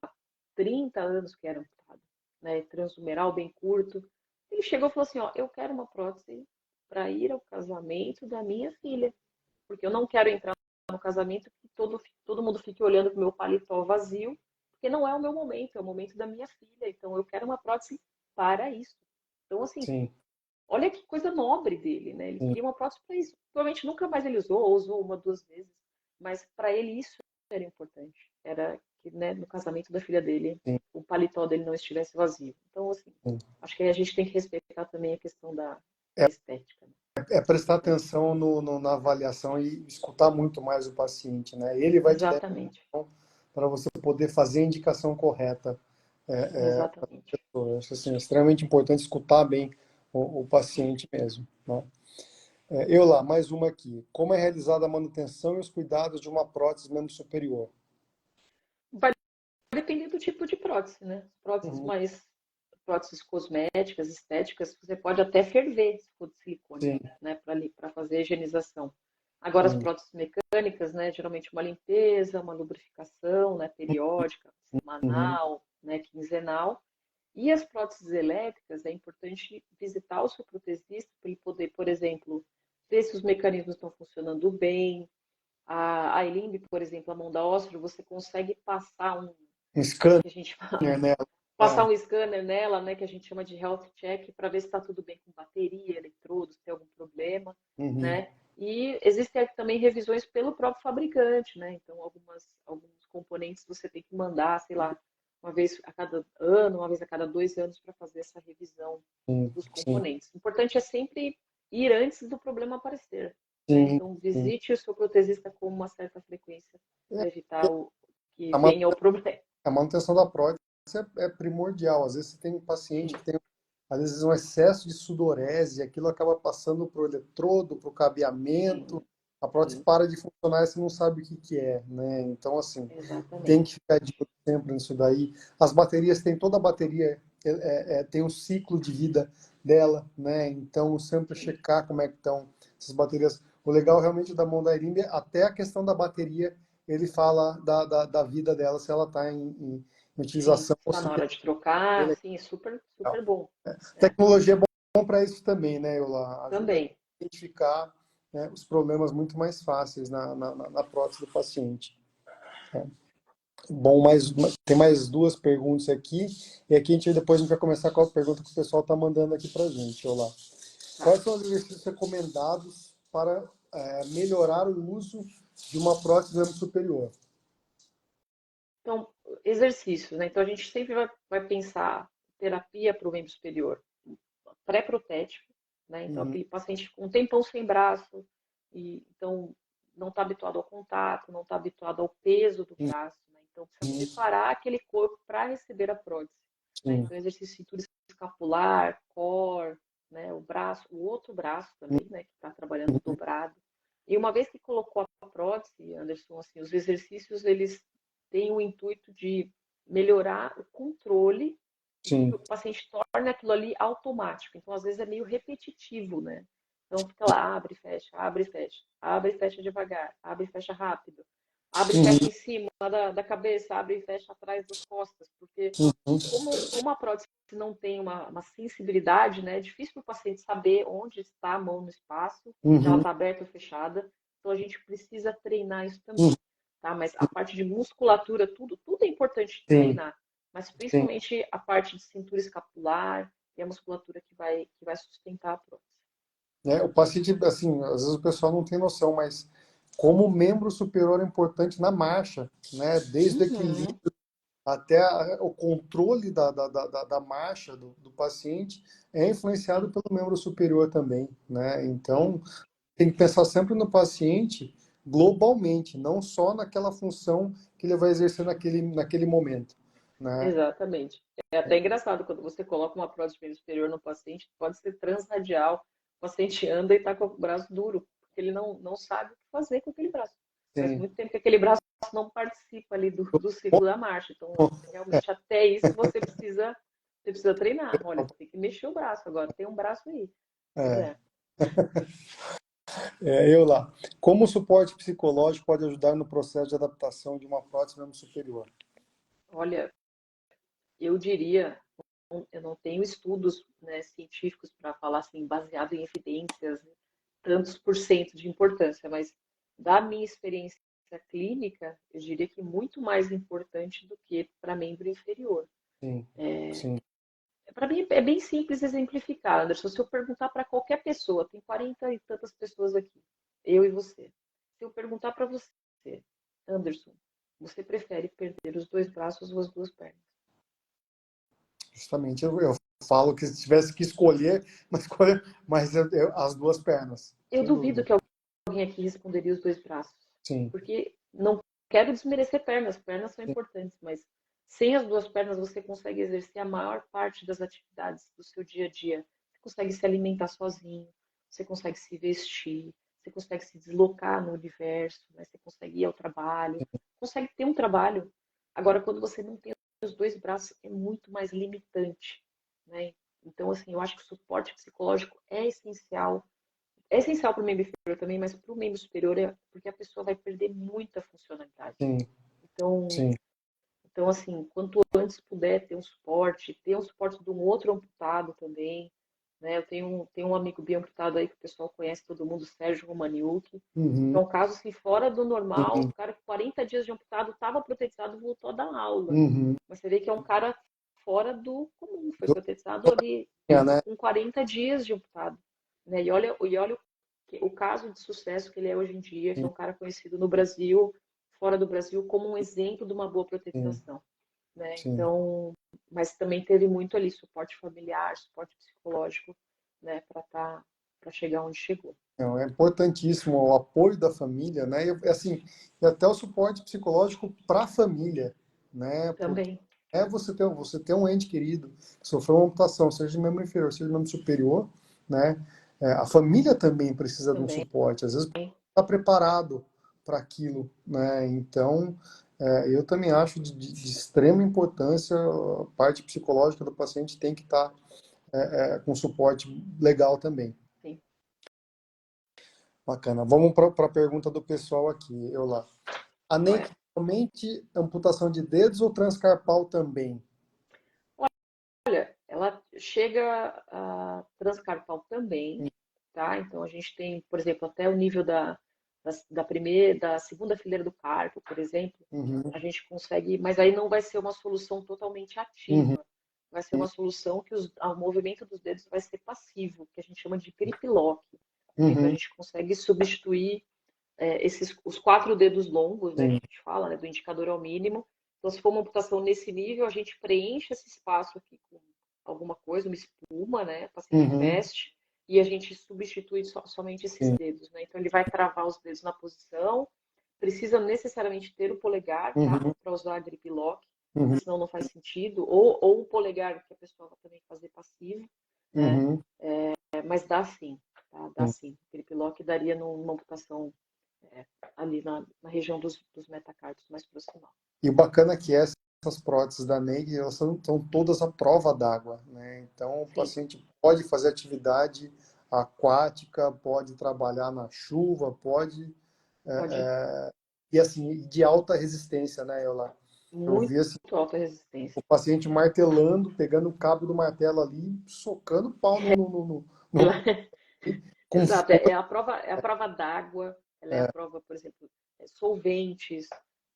30 anos que era amputado, né, transhumeral bem curto. Ele chegou e falou assim, ó, eu quero uma prótese para ir ao casamento da minha filha, porque eu não quero entrar no casamento que todo mundo fique olhando para o meu paletó vazio, porque não é o meu momento, é o momento da minha filha. Então eu quero uma prótese para isso. Então, assim, sim, olha que coisa nobre dele, né? Ele sim, queria uma prótese para isso. Provavelmente nunca mais ele usou, ou usou uma, duas vezes, mas para ele isso era importante. Era que, né, no casamento da filha dele, sim, o paletó dele não estivesse vazio. Então, assim, sim. acho que a gente tem que respeitar também a questão da estética. Né? É Isso é prestar importante. atenção na avaliação e escutar muito mais o paciente, né? Ele vai te dar Exatamente. para você poder fazer a indicação correta. Exatamente. Eu acho assim, é extremamente importante escutar bem o paciente mesmo, né? Eu lá, mais uma aqui. Como é realizada a manutenção e os cuidados de uma prótese membro superior? Vai depender do tipo de prótese, né? Próteses Uhum. mais próteses cosméticas, estéticas, você pode até ferver se for de silicone, Sim, né, para fazer higienização. Agora as sim, próteses mecânicas, né, geralmente uma limpeza, uma lubrificação, né, periódica, uhum, semanal, né, quinzenal. E as próteses elétricas, é importante visitar o seu protesista para ele poder, por exemplo, ver se os mecanismos estão funcionando bem. A iLimb, por exemplo, a mão da Ostro, você consegue passar um scanner, que a gente fala, né? passar um scanner nela, né, que a gente chama de health check, para ver se está tudo bem com bateria, eletrodos, se tem algum problema, Uhum, né? E existem também revisões pelo próprio fabricante, né? Então, alguns componentes você tem que mandar, sei lá, uma vez a cada ano, uma vez a cada 2 anos para fazer essa revisão sim, dos sim, componentes. O importante é sempre ir antes do problema aparecer, né? sim, Então, sim. visite o seu protesista com uma certa frequência para evitar que A venha o problema. A manutenção da prótese é primordial. Às vezes você tem um paciente Sim, que tem, às vezes, um excesso de sudorese, e aquilo acaba passando para o eletrodo, para o cabeamento, sim, a prótese sim. para de funcionar e você não sabe o que que é, né? Então, assim, tem que Exatamente. ficar de olho sempre nisso daí. As baterias, tem toda a bateria, tem um ciclo de vida dela, né? Então, sempre Sim, checar como é que estão essas baterias. O legal realmente da mão da Irimbe, até a questão da bateria, ele fala da vida dela, se ela está em sim. utilização ou Está se na tem. hora de trocar, Ele é sim, é super, legal. super bom. É, Tecnologia é bom para isso também, né, Eula? Ajuda a também. identificar, né, os problemas muito mais fáceis na prótese do paciente. Bom, tem mais duas perguntas aqui, e aqui depois a gente vai começar com a pergunta que o pessoal está mandando aqui para a gente. Olá. Tá. Quais são os exercícios recomendados para melhorar o uso de uma prótese membro superior? Então, exercícios, né? Então, a gente sempre vai pensar terapia para o membro superior, pré-protético, né? Então, Uhum, aquele paciente com um tempão sem braço, e então não está habituado ao contato, não está habituado ao peso do braço, né? Então, precisa uhum, preparar aquele corpo para receber a prótese, né? sim, Então, exercício de cintura escapular, core, né? O braço, o outro braço também, né? Que está trabalhando dobrado. E uma vez que colocou a prótese, Anderson, assim, os exercícios, eles têm o intuito de melhorar o controle e que sim. o paciente torne aquilo ali automático. Então, às vezes, é meio repetitivo, né? Então, fica lá, abre e fecha, abre e fecha devagar, abre e fecha rápido, abre e fecha Uhum, em cima da cabeça, abre e fecha atrás das costas, porque uhum, como a prótese não tem uma sensibilidade, né, é difícil para o paciente saber onde está a mão no espaço, se ela uhum, está aberta ou fechada, então a gente precisa treinar isso uhum, também, tá? Mas a parte de musculatura, tudo é importante sim, treinar, mas sim. principalmente a parte de cintura escapular e a musculatura que vai sustentar a prótese. O paciente, assim, às vezes o pessoal não tem noção, mas como o membro superior é importante na marcha, né? Desde o equilíbrio Uhum, até o controle da marcha do paciente é influenciado sim, pelo membro superior também, né? sim, Então, tem que pensar sempre no paciente globalmente, não só naquela função que ele vai exercer naquele momento, né? exatamente. É até engraçado quando você coloca uma prótese de membro superior no paciente, pode ser transradial, o paciente anda e está com o braço duro, porque ele não sabe o que fazer com aquele braço. Faz Sim. muito tempo que aquele braço não participa ali do ciclo da marcha. Então, realmente, até isso você precisa treinar. Olha, você tem que mexer o braço agora, tem um braço aí. Pois É, é. eu lá. Como o suporte psicológico pode ajudar no processo de adaptação de uma prótese membro superior? Olha, eu diria, eu não tenho estudos, né, científicos para falar assim, baseado em evidências, tantos por cento de importância, mas da minha experiência clínica, eu diria que muito mais importante do que para membro inferior. Sim, sim. Para mim é bem simples exemplificar, Anderson. Se eu perguntar para qualquer pessoa, tem 40 e tantas pessoas aqui, eu e você. Se eu perguntar para você, Anderson, você prefere perder os dois braços ou as duas pernas? Justamente eu falo que se tivesse que escolher, mas escolha mas as duas pernas, Eu sem duvido dúvida. que alguém aqui responderia os dois braços, Sim, porque não quero desmerecer pernas, pernas são sim, importantes, mas sem as duas pernas você consegue exercer a maior parte das atividades do seu dia a dia. Você consegue se alimentar sozinho, você consegue se vestir, você consegue se deslocar no universo, né? Você consegue ir ao trabalho, consegue ter um trabalho. Agora, quando você não tem os dois braços, é muito mais limitante, né? Então, assim, eu acho que o suporte psicológico é essencial para o membro inferior também, mas para o membro superior é porque a pessoa vai perder muita funcionalidade. sim, Então, sim. então assim, quanto antes puder ter um suporte de um outro amputado também, né? Eu tenho um amigo bioamputado aí que o pessoal conhece, todo mundo, Sérgio Romaniuk, Uhum, que é um caso assim, fora do normal, uhum, o cara com 40 dias de amputado estava protetizado, voltou a dar aula. uhum. Mas você vê que é um cara fora do comum, foi Do- protetizado ali né? com 40 dias de amputado. Né? E olha o caso de sucesso que ele é hoje em dia, que é Sim, um cara conhecido no Brasil, fora do Brasil, como um exemplo de uma boa sim, protetização. Né? sim. Então, mas também teve muito ali suporte familiar, suporte psicológico, né, para chegar onde chegou. Não, é importantíssimo o apoio da família, né? E, assim, e até o suporte psicológico para a família, né? Porque Também, você ter um ente querido que sofreu uma amputação, seja de membro inferior, seja de membro superior, né? A família também precisa de um também. suporte. Às vezes está preparado para aquilo, né? Então, eu também acho de extrema importância a parte psicológica do paciente tem que estar com suporte legal também. Sim. Bacana. Vamos para a pergunta do pessoal aqui. Eu lá. A Olha, NEIC somente amputação de dedos ou transcarpal também? ela chega a transcarpal também, tá? Então a gente tem, por exemplo, até o nível da segunda fileira do carpo, por exemplo, Uhum, a gente consegue, mas aí não vai ser uma solução totalmente uhum, ativa. Vai ser uma solução que o movimento dos dedos vai ser passivo, que a gente chama de grip lock. Né? Então a uhum, gente consegue substituir os 4 dedos longos, né, que sim, a gente fala, né, do indicador ao mínimo. Então, se for uma amputação nesse nível, a gente preenche esse espaço aqui com alguma coisa, uma espuma, né, o paciente uhum, veste, e a gente substitui somente esses sim, dedos, né? Então, ele vai travar os dedos na posição, precisa necessariamente ter o polegar, tá, uhum, para usar a grip lock, uhum, senão não faz sentido, ou o polegar que a pessoa vai também fazer passivo, né, uhum, mas dá sim, tá? Dá sim. sim. Grip lock daria numa amputação ali na região dos metacarpos mais proximal. E o bacana é que essa essas próteses da Naked, elas são todas à prova d'água, né? Então, o Sim, paciente pode fazer atividade aquática, pode trabalhar na chuva, pode... pode e assim, de alta resistência, né, eu muito vi assim, alta resistência. o paciente martelando, pegando o cabo do martelo ali, socando o pau no- com Exato, força. é a prova d'água, ela é a prova, por exemplo, solventes,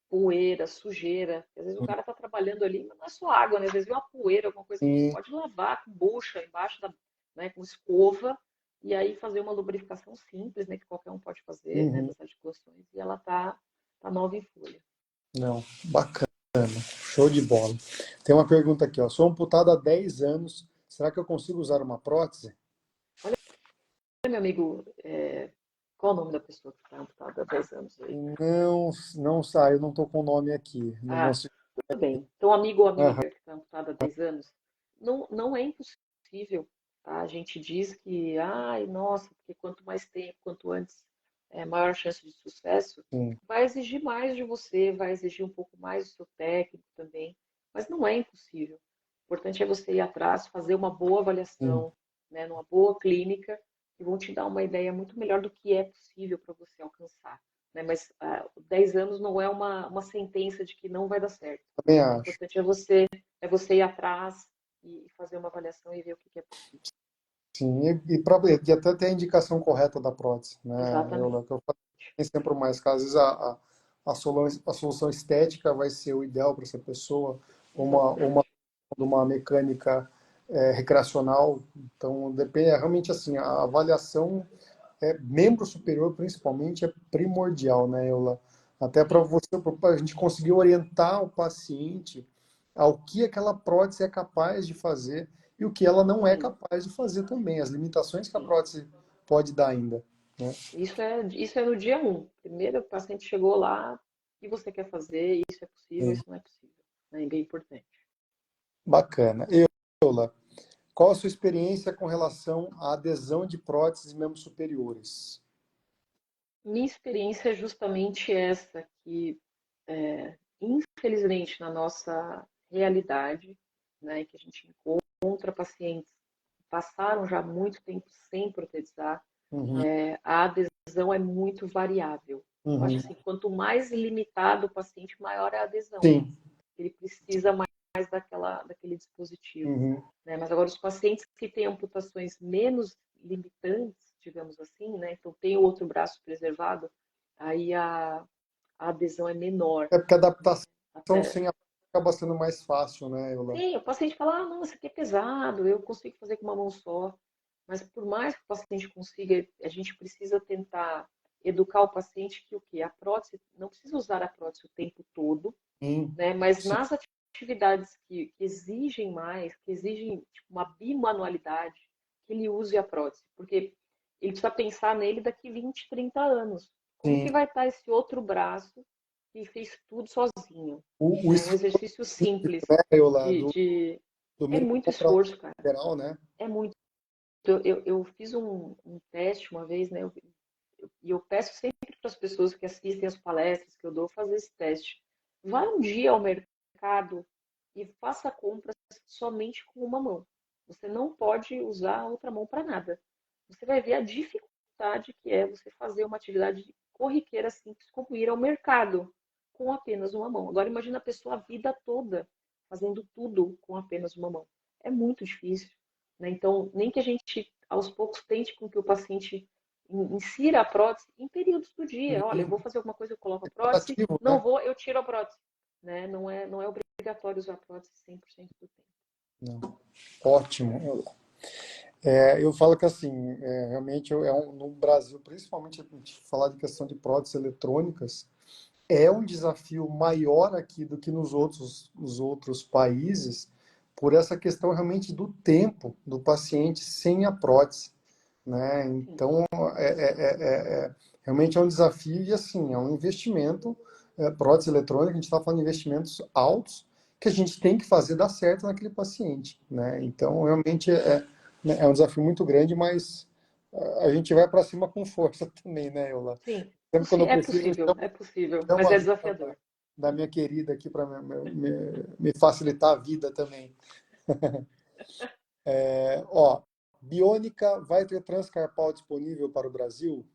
poeira, sujeira. Às vezes o cara está trabalhando ali, mas não é só água, né? Às vezes vem uma poeira, alguma coisa que você Sim. pode lavar com bucha embaixo da, né, com escova, e aí fazer uma lubrificação simples, né, que qualquer um pode fazer, né, Uhum. das articulações, e ela tá nova em folha. Não, bacana, show de bola. Tem uma pergunta aqui, ó. Sou amputado há 10 anos, será que eu consigo usar uma prótese? Olha, meu amigo, qual o nome da pessoa que está amputada há 10 anos aí? Não, não sai, eu não estou com o nome aqui, não Ah, consigo. tudo bem. Então, amigo ou Aham, amiga que está amputada há 10 anos, não é impossível, tá? A gente diz que, ai, nossa, porque quanto mais tempo, quanto antes, maior a chance de sucesso, sim, vai exigir mais de você, vai exigir um pouco mais do seu técnico também, mas não é impossível. O importante é você ir atrás, fazer uma boa sim. avaliação, né, numa boa clínica, que vão te dar uma ideia muito melhor do que é possível para você alcançar, né? Mas 10 anos não é uma sentença de que não vai dar certo. Também O acho. importante é você ir atrás e fazer uma avaliação e ver o que é possível. Sim, e até ter a indicação correta da prótese, né? Exatamente. Que eu falo tem sempre mais, que às vezes a solução estética vai ser o ideal para essa pessoa, uma, Exatamente. uma mecânica recreacional. Então, depende, realmente assim, a avaliação, membro superior principalmente, é primordial, né, Eula? Até para Sim, você, para a gente conseguir orientar o paciente ao que aquela prótese é capaz de fazer e o que ela não é sim, capaz de fazer também, as limitações que a sim. prótese pode dar ainda, né? Isso é no dia um. Primeiro, o paciente chegou lá, o que você quer fazer, isso é possível, Sim. isso não é possível. É bem importante. Bacana. Eula, qual a sua experiência com relação à adesão de próteses membros superiores? Minha experiência é justamente essa, que infelizmente na nossa realidade, né, que a gente encontra pacientes que passaram já muito tempo sem protetizar, Uhum, a adesão é muito variável. Eu acho uhum. assim, quanto mais limitado o paciente, maior é a adesão. Sim. Ele precisa mais daquele dispositivo. Uhum. Né? Mas agora, os pacientes que têm amputações menos limitantes, digamos assim, né? Então tem o outro braço preservado, aí a adesão é menor. É porque a adaptação Até, sem a acaba sendo mais fácil, né, Eula? sim, o paciente fala, ah, não, isso aqui é pesado, eu consigo fazer com uma mão só. Mas por mais que o paciente consiga, a gente precisa tentar educar o paciente que o quê? A prótese, não precisa usar a prótese o tempo todo, Sim, né? Mas sim, nas atividades que exigem mais, que exigem tipo, uma bimanualidade, que ele use a prótese, porque ele precisa pensar nele daqui 20, 30 anos. Como sim. que vai estar esse outro braço que fez tudo sozinho? O Né? Um esforço, exercício simples né, Eula, de... do É membro muito esforço, cara. lateral, né? É muito. Eu fiz um teste uma vez, né? E eu peço sempre para as pessoas que assistem as palestras que eu dou fazer esse teste. Vá um dia ao mercado e faça compras somente com uma mão. Você não pode usar a outra mão para nada. Você vai ver a dificuldade que é você fazer uma atividade corriqueira simples como ir ao mercado com apenas uma mão. Agora imagina a pessoa a vida toda fazendo tudo com apenas uma mão. É muito difícil, né? Então, nem que a gente aos poucos tente com que o paciente insira a prótese em períodos do dia. Olha, eu vou fazer alguma coisa, eu coloco a prótese, Ativo, não né? vou, eu tiro a prótese. Né? Não é obrigatório usar a prótese 100% do tempo. Não. Ótimo. Eu falo que assim, realmente no Brasil, principalmente a gente falar de questão de próteses eletrônicas, é um desafio maior aqui do que nos outros países, por essa questão realmente do tempo do paciente sem a prótese, né? Sim, Então, realmente é um desafio e assim, é um investimento, prótese eletrônica, a gente está falando de investimentos altos que a gente tem que fazer dar certo naquele paciente, né? sim. Então, realmente é um desafio muito grande, mas a gente vai para cima com força também, né, Eula? Sim, Sempre quando eu é preciso, possível, é possível, chamo mas a é gente também. desafiador. da minha querida aqui para me facilitar a vida também. Ó, Biônica vai ter transcarpal disponível para o Brasil?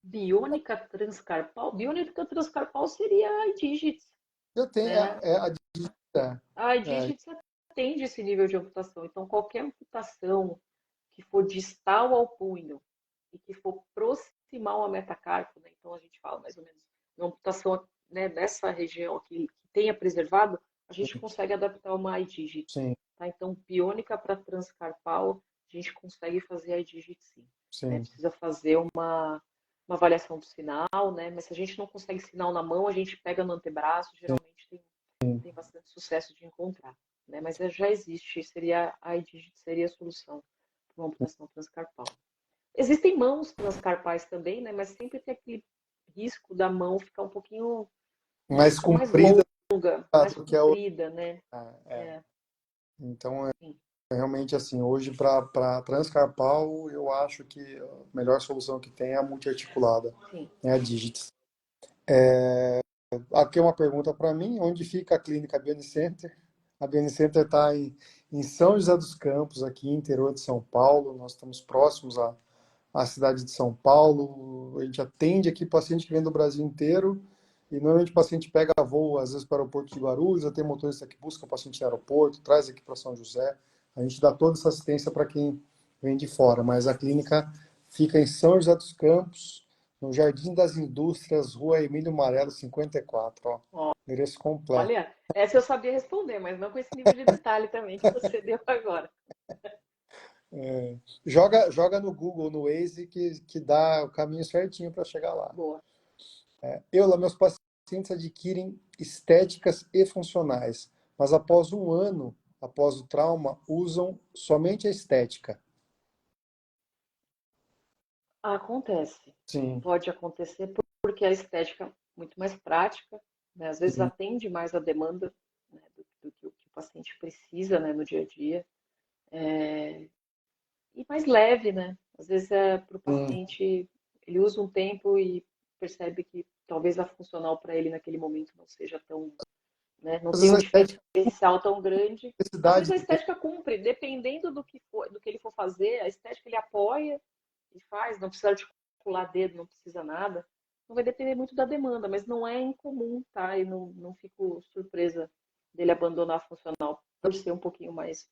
Biônica transcarpal? Biônica transcarpal seria a iDigits, Eu tenho, né? a dívida. A É, iDigits atende esse nível de amputação. Então, qualquer amputação que for distal ao punho e que for proximal ao metacarpo, né? Então a gente fala mais ou menos uma amputação, né, nessa região aqui que tenha preservado, a gente consegue adaptar uma iDigit. sim, Tá? Então, biônica para transcarpal, a gente consegue fazer a iDigit sim. Né? sim. Precisa fazer uma avaliação do sinal, né? Mas se a gente não consegue sinal na mão, a gente pega no antebraço, geralmente tem bastante sucesso de encontrar. Né? Mas já existe, seria a iDigit seria a solução para uma amputação transcarpal. Existem mãos transcarpais também, né? Mas sempre tem aquele risco da mão ficar um pouquinho Mais mais comprida longa, mais do que a outra. comprida, né? É. É, Então, sim. realmente, assim, hoje para transcarpal, eu acho que a melhor solução que tem é a multiarticulada, Sim. é a Digits. Aqui uma pergunta para mim, onde fica a clínica Bionicenter? A Bionicenter está em São José dos Campos, aqui interior de São Paulo. Nós estamos próximos à cidade de São Paulo. A gente atende aqui paciente que vem do Brasil inteiro e normalmente o paciente pega voo, às vezes, para o aeroporto de Guarulhos, já tem motorista que busca o paciente no aeroporto, traz aqui para São José. A gente dá toda essa assistência para quem vem de fora, mas a clínica fica em São José dos Campos, no Jardim das Indústrias, Rua Emílio Amarelo, 54, ó. Ó, Endereço completo. olha, essa eu sabia responder, mas não com esse nível de detalhe também que você deu agora. Joga no Google, no Waze, que dá o caminho certinho para chegar lá. Boa. Meus pacientes adquirem estéticas e funcionais, mas após um ano, após o trauma, usam somente a estética. Acontece. Sim, Pode acontecer porque a estética é muito mais prática, né? Às vezes sim. atende mais a demanda, né, do que o que o paciente precisa, né, no dia a dia. E mais leve, né? Às vezes para o Sim. paciente, ele usa um tempo e percebe que talvez a funcional para ele naquele momento não seja tão, né, não Às tem vezes um a estética diferencial tão grande. é a Às vezes necessidade a que tem. estética cumpre, dependendo do que ele for fazer, a estética ele apoia e faz, não precisa articular dedo, não precisa nada. Não vai depender muito da demanda, mas não é incomum, tá? E não fico surpresa dele abandonar a funcional por ser um pouquinho mais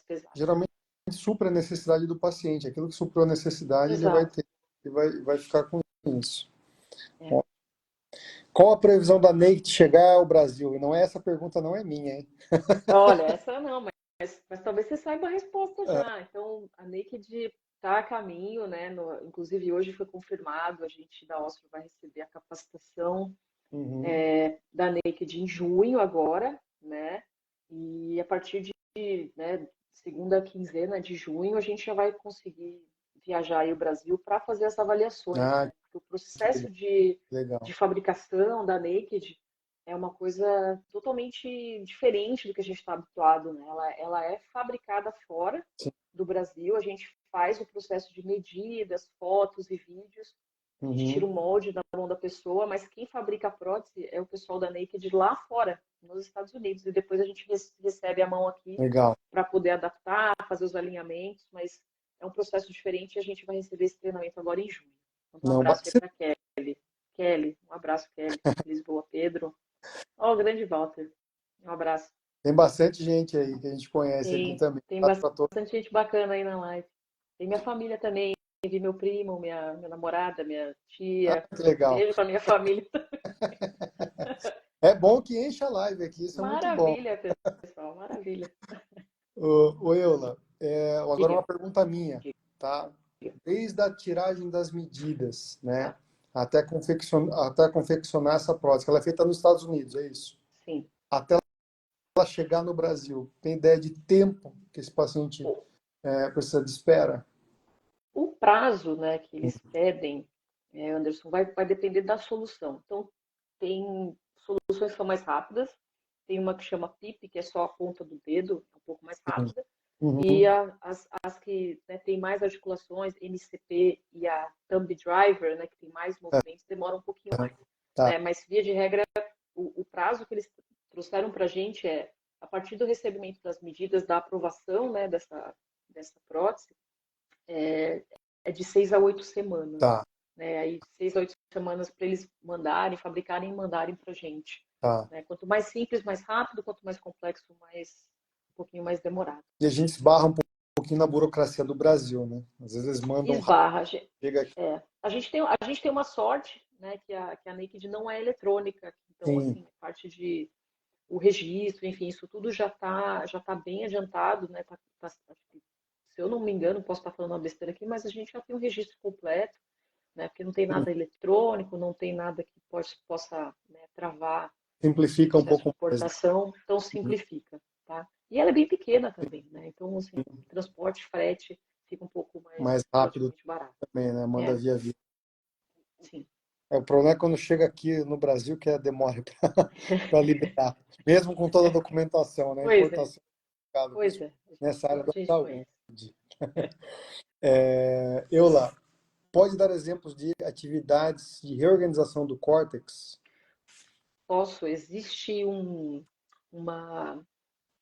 pesado. Geralmente supra a necessidade do paciente. Aquilo que suprou a necessidade, ele vai Exato. ter e vai ficar com isso. É. Ó, qual a previsão da Nate chegar ao Brasil? E não é essa pergunta, não é minha, hein? Olha, essa não, mas talvez você saiba a resposta já. Então, a Naked está a caminho, né? Inclusive, hoje foi confirmado, a gente da Oscar vai receber a capacitação Uhum. da Naked em junho agora, né? E a partir né, segunda quinzena de junho, a gente já vai conseguir viajar aí o Brasil para fazer as avaliações, Ah, né? Porque o processo de legal. fabricação da Naked é uma coisa totalmente diferente do que a gente está habituado, né? Ela é fabricada fora Sim. do Brasil, a gente faz o processo de medidas, fotos e vídeos, a gente tira o Uhum. molde da mão da pessoa, mas quem fabrica a prótese é o pessoal da Naked lá fora, nos Estados Unidos, e depois a gente recebe a mão aqui Legal. para poder adaptar, fazer os alinhamentos, mas é um processo diferente e a gente vai receber esse treinamento agora em junho. Então, um Não, abraço aí para Kelly. Kelly, um abraço, Kelly. Lisboa, Pedro. Ó, o grande Walter. Um abraço. tem bastante gente aí que a gente conhece aqui também. Tem Tá pra todo... bastante gente bacana aí na live. Tem minha família também. Vi meu primo, minha namorada, minha Ah, tia. que legal. Beijo para minha família. É bom que enche a live aqui, isso é muito bom. Maravilha, pessoal. Maravilha. Ô, Eula, agora Diga, uma pergunta minha, diga. tá? Desde a tiragem das medidas, né, Tá. até confeccionar essa prótese, que ela é feita nos Estados Unidos, é isso? Sim. Até ela chegar no Brasil, tem ideia de tempo que esse paciente precisa de espera? O prazo, né, que eles pedem, Anderson, vai depender da solução. Então, tem soluções que são mais rápidas, tem uma que chama PIP, que é só a ponta do dedo, é um pouco mais rápida, e Uhum. as que, né, tem mais articulações, MCP e a Thumb Driver, né, que tem mais movimentos, demoram um pouquinho mais. Tá, né? Mas, via de regra, o prazo que eles trouxeram para a gente é, a partir do recebimento das medidas da aprovação, né, dessa prótese, é, é de 6 a 8 semanas. tá, Né? Aí 6 a 8 semanas para eles mandarem, fabricarem e mandarem para a gente. tá. Né? Quanto mais simples, mais rápido, quanto mais complexo, um pouquinho mais demorado. E a gente esbarra um pouquinho na burocracia do Brasil, né? Às vezes eles mandam rápido, Esbarra. chega aqui. A gente tem uma sorte, né, que a Naked não é eletrônica. Então, Sim, assim, a parte de o registro, enfim, isso tudo já tá bem adiantado, né? Se eu não me engano, posso estar falando uma besteira aqui, mas a gente já tem um registro completo, né? Porque não tem sim. nada eletrônico, não tem nada que possa, né, travar esse Simplifica um processo de pouco mais. importação, então Uhum. simplifica, tá? E ela é bem pequena também, né? Então, assim, transporte, frete fica um pouco mais Mais rápido relativamente barato. também, né? Manda É, via via. sim. É, o problema é quando chega aqui no Brasil que é demora para liberar, mesmo com toda a documentação, né? Pois é, Importação, é complicado, pois é. nessa área A da gente saúde. conhece. Eula, pode dar exemplos de atividades de reorganização do córtex? Posso, existe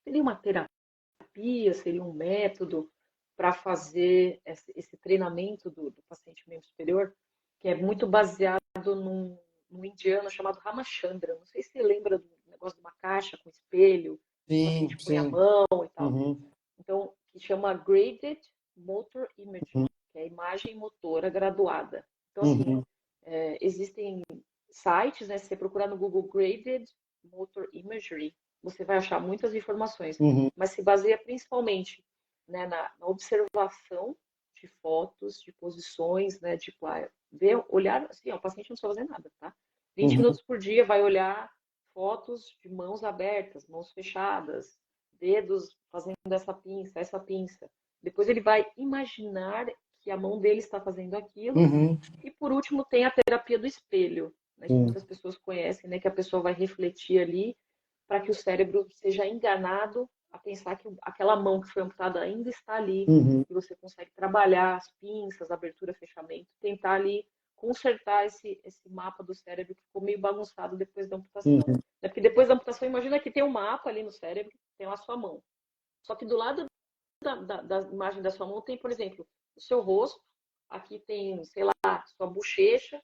seria uma terapia, seria um método para fazer esse treinamento do paciente membro superior, que é muito baseado num indiano chamado Ramachandra. Não sei se você lembra do negócio de uma caixa com espelho, o Sim, paciente põe a sim. mão e tal. Uhum, Então, que chama Graded Motor Imaging, uhum, que é a imagem motora graduada. Então, assim, uhum, existem sites, né? Se você procurar no Google Graded Motor Imagery, você vai achar muitas informações, uhum, mas se baseia principalmente, né, na observação de fotos, de posições, né, tipo, ver, olhar, assim, ó, o paciente não precisa fazer nada, tá? 20 uhum, minutos por dia vai olhar fotos de mãos abertas, mãos fechadas, dedos fazendo essa pinça. Depois ele vai imaginar que a mão dele está fazendo aquilo. uhum, E por último tem a terapia do espelho, né, que sim, muitas pessoas conhecem, né, que a pessoa vai refletir ali para que o cérebro seja enganado a pensar que aquela mão que foi amputada ainda está ali, uhum, e você consegue trabalhar as pinças, abertura, fechamento, tentar ali consertar esse mapa do cérebro que ficou meio bagunçado depois da amputação. uhum, Né? Porque depois da amputação, imagina que tem um mapa ali no cérebro, tem lá a sua mão. Só que do lado da imagem da sua mão tem, por exemplo, o seu rosto, aqui tem, sei lá, sua bochecha.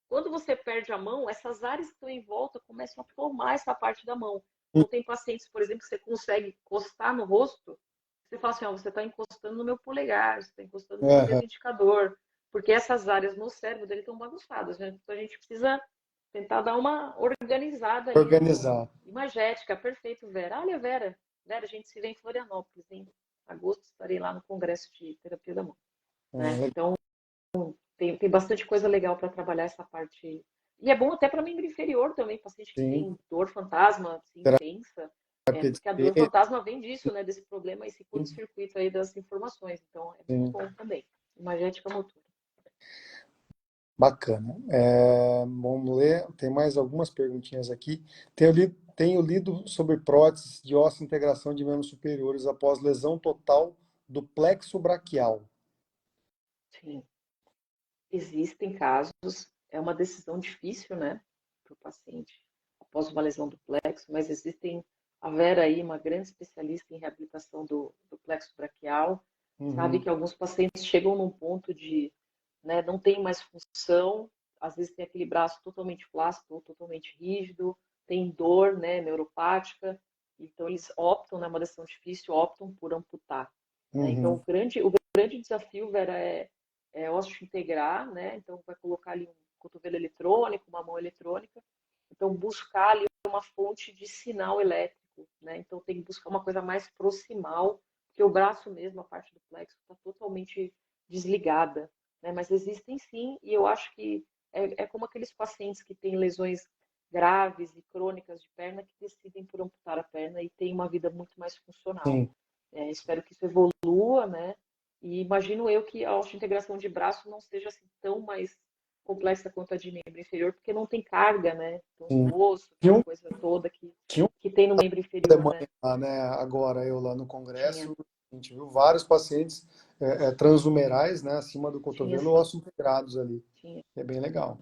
Quando você perde a mão, essas áreas que estão em volta começam a tomar essa parte da mão. Então, tem pacientes, por exemplo, que você consegue encostar no rosto, você fala assim, ó, você está encostando no meu polegar, você está encostando no meu aham, dedo indicador, porque essas áreas no cérebro dele estão bagunçadas, né? Então, a gente precisa tentar dar uma organizada aí organizar. imagética. Perfeito, Vera. Olha, Vera, Vera, a gente se vê em Florianópolis, em agosto estarei lá no Congresso de Terapia da Mão. Né? Legal. Então, tem bastante coisa legal para trabalhar essa parte. E é bom até para membro inferior também, paciente que Sim, tem dor fantasma, assim, intensa, terapia de porque a dor espelho, fantasma vem disso, né, desse problema, esse curto-circuito aí das informações. Então, é muito sim, bom também. Imagética motora. bacana. Vamos ler, tem mais algumas perguntinhas aqui. Tenho lido sobre próteses de osso e integração de membros superiores após lesão total do plexo braquial. Sim. Existem casos, é uma decisão difícil, né, para o paciente após uma lesão do plexo, mas existem, a Vera aí, uma grande especialista em reabilitação do plexo braquial, sabe Uhum, que alguns pacientes chegam num ponto de, né, não tem mais função, às vezes tem aquele braço totalmente flácido ou totalmente rígido, tem dor, né, neuropática, então eles optam, né, uma decisão difícil, optam por amputar. Né? Então uhum, o grande desafio, Vera, é ósseo integrar, né? Então vai colocar ali um cotovelo eletrônico, uma mão eletrônica. Então buscar ali uma fonte de sinal elétrico, né? Então tem que buscar uma coisa mais proximal, porque o braço mesmo, a parte do plexo, está totalmente desligada, né? Mas existem sim, e eu acho que é como aqueles pacientes que têm lesões graves e crônicas de perna que decidem por amputar a perna e têm uma vida muito mais funcional. sim. Espero que isso evolua, né? E imagino eu que a osteointegração de braço não seja assim tão mais complexa quanto a de membro inferior, porque não tem carga, né? Então, Sim. o osso, Tinha aquela um, coisa toda que, tinha um que tem no membro inferior, Alemanha né? lá, né? Agora, eu lá no Tinha, congresso, a gente viu vários pacientes transhumerais, né? Acima do tinha cotovelo, sim, ossos integrados ali. tinha. É bem legal.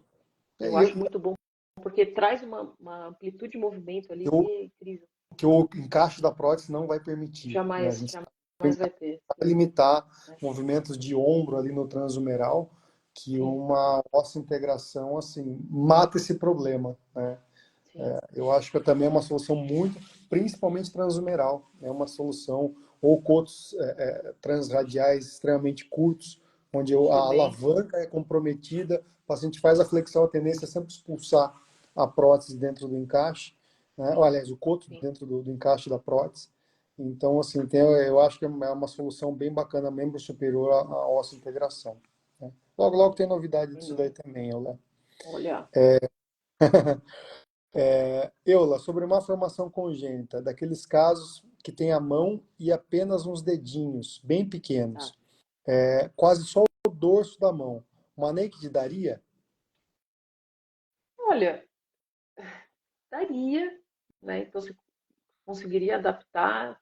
Eu E, acho muito bom porque traz uma amplitude de movimento ali que que o, é incrível. que o encaixe da prótese não vai permitir, né? A Jamais, gente jamais vai ter. vai Sim, limitar né? movimentos de ombro ali no transhumeral, que Sim, uma ossa-integração, assim, mata esse problema, né? sim, Eu acho que também é uma solução muito, principalmente transhumeral, é uma solução, ou cotos transradiais extremamente curtos, onde a também. alavanca é comprometida, o paciente faz a flexão, a tendência é sempre expulsar a prótese dentro do encaixe, né? Ou, aliás, o coto Sim, dentro do encaixe da prótese. Então, assim, eu acho que é uma solução bem bacana, membro superior à ossa integração, né? Logo, logo tem novidade sem disso daí dúvida. também, Eula. Olha, Eula, sobre malformação congênita, daqueles casos que tem a mão e apenas uns dedinhos, bem tá. pequenos, quase só o dorso da mão. Uma naked daria? Olha, daria, né? Então você conseguiria adaptar,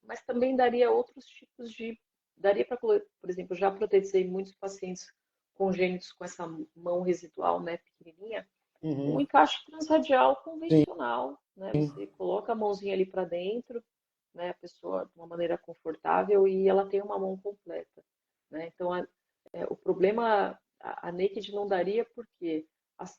mas também daria outros tipos de. Daria para, por exemplo, já protetizei muitos pacientes congênitos com essa mão residual, né, pequenininha, com um Uhum. encaixe transradial Sim, convencional, né? sim. Você coloca a mãozinha ali para dentro, né, a pessoa de uma maneira confortável e ela tem uma mão completa, né? Então, o problema, a Naked não daria porque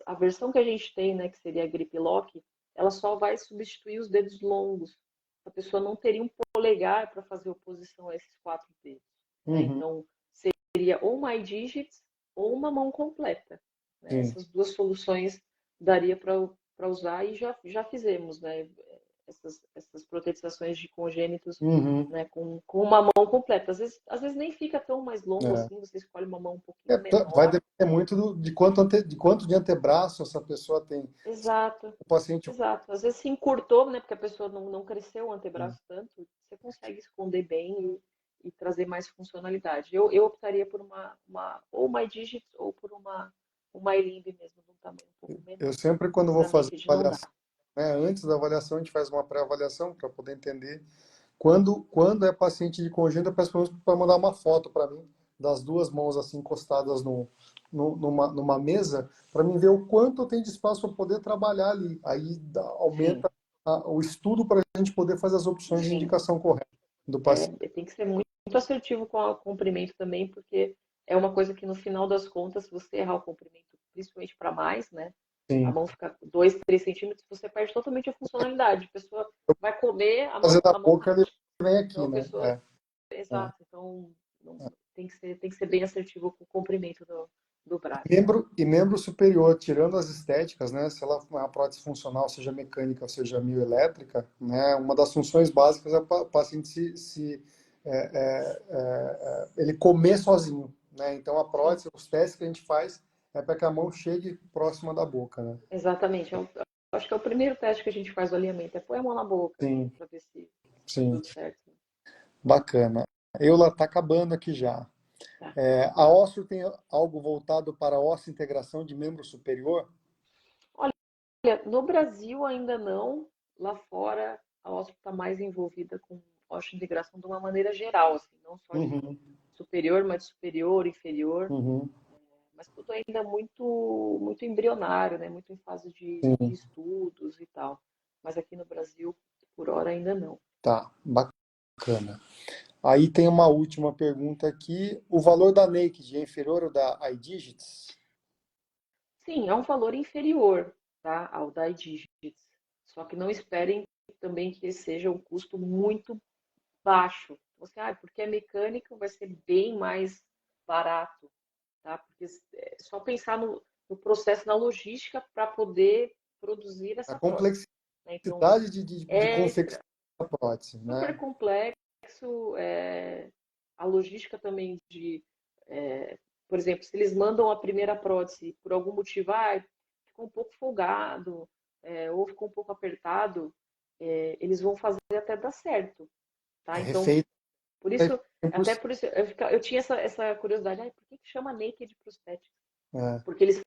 a versão que a gente tem, né, que seria a Grip Lock, ela só vai substituir os dedos longos. A pessoa não teria um polegar para fazer oposição a esses 4 dedos, né? Uhum. Então, seria ou uma iDigits ou uma mão completa, né? Sim. Essas duas soluções daria para usar e já fizemos, né? Essas protetizações de congênitos, Uhum. né? Com uma mão completa. Às vezes nem fica tão mais longo É. assim, você escolhe uma mão um pouquinho Vai menor. depender muito de quanto de antebraço essa pessoa tem. Exato, O paciente. exato. Às vezes se encurtou, né? Porque a pessoa não cresceu o antebraço tanto, você consegue esconder bem e trazer mais funcionalidade. Eu optaria por ou uma Digit ou por uma iLimb mesmo, de um tamanho um pouco Eu menor. sempre, quando vou Para fazer Naked não dá. avaliação, né, antes da avaliação, a gente faz uma pré-avaliação para poder entender. Quando é paciente de congênito, eu peço para mandar uma foto para mim, das duas mãos assim encostadas numa mesa, para mim ver o quanto eu tenho de espaço para poder trabalhar ali. Aí Sim, aumenta o estudo para a gente poder fazer as opções de sim. indicação correta do paciente. Tem que ser muito assertivo com o comprimento também, porque é uma coisa que no final das contas, se você errar o comprimento, principalmente para mais, né? A Sim. mão fica 2, 3 centímetros, você perde totalmente a funcionalidade. A pessoa vai comer, Fazer da a mão boca, ele racha. vem Então aqui, a né? pessoa. Exato. Então tem que ser bem assertivo com o comprimento do braço. Membro superior, tirando as estéticas, né, se ela é uma prótese funcional, seja mecânica ou seja mioelétrica, né, uma das funções básicas é o paciente ele comer sozinho, né? Então a Sim, prótese, os testes que a gente faz é para que a mão chegue próxima da boca, né? exatamente. Acho que é o primeiro teste que a gente faz do alinhamento, é pôr a mão na boca, Sim, para ver se tá sim, tudo certo. bacana. Eula está acabando aqui já. Tá. A Osteo tem algo voltado para a ossa-integração de membro superior? Olha, no Brasil ainda não, lá fora a OSP está mais envolvida com osteointegração de uma maneira geral, assim, não só de Uhum, superior, mas de superior, inferior, uhum, mas tudo ainda muito, muito embrionário, né? Muito em fase de sim, estudos e tal. Mas aqui no Brasil, por hora, ainda não. tá, bacana. Aí tem uma última pergunta aqui. O valor da Naked é inferior ao da iDigits? Sim, é um valor inferior, tá, ao da iDigits. Só que não esperem também que seja um custo muito baixo. Você, porque é mecânico, vai ser bem mais barato, tá? Porque é só pensar no processo, na logística para poder produzir A essa prótese, complexidade né? Então, de é confecção da prótese, super né? complexo, a logística também por exemplo, se eles mandam a primeira prótese por algum motivo, ficou um pouco folgado, ou ficou um pouco apertado, eles vão fazer até dar certo, É tá? Então, refeito por isso, até 100%. por isso, eu tinha essa curiosidade, por que chama Naked Prosthetics? É, Porque eles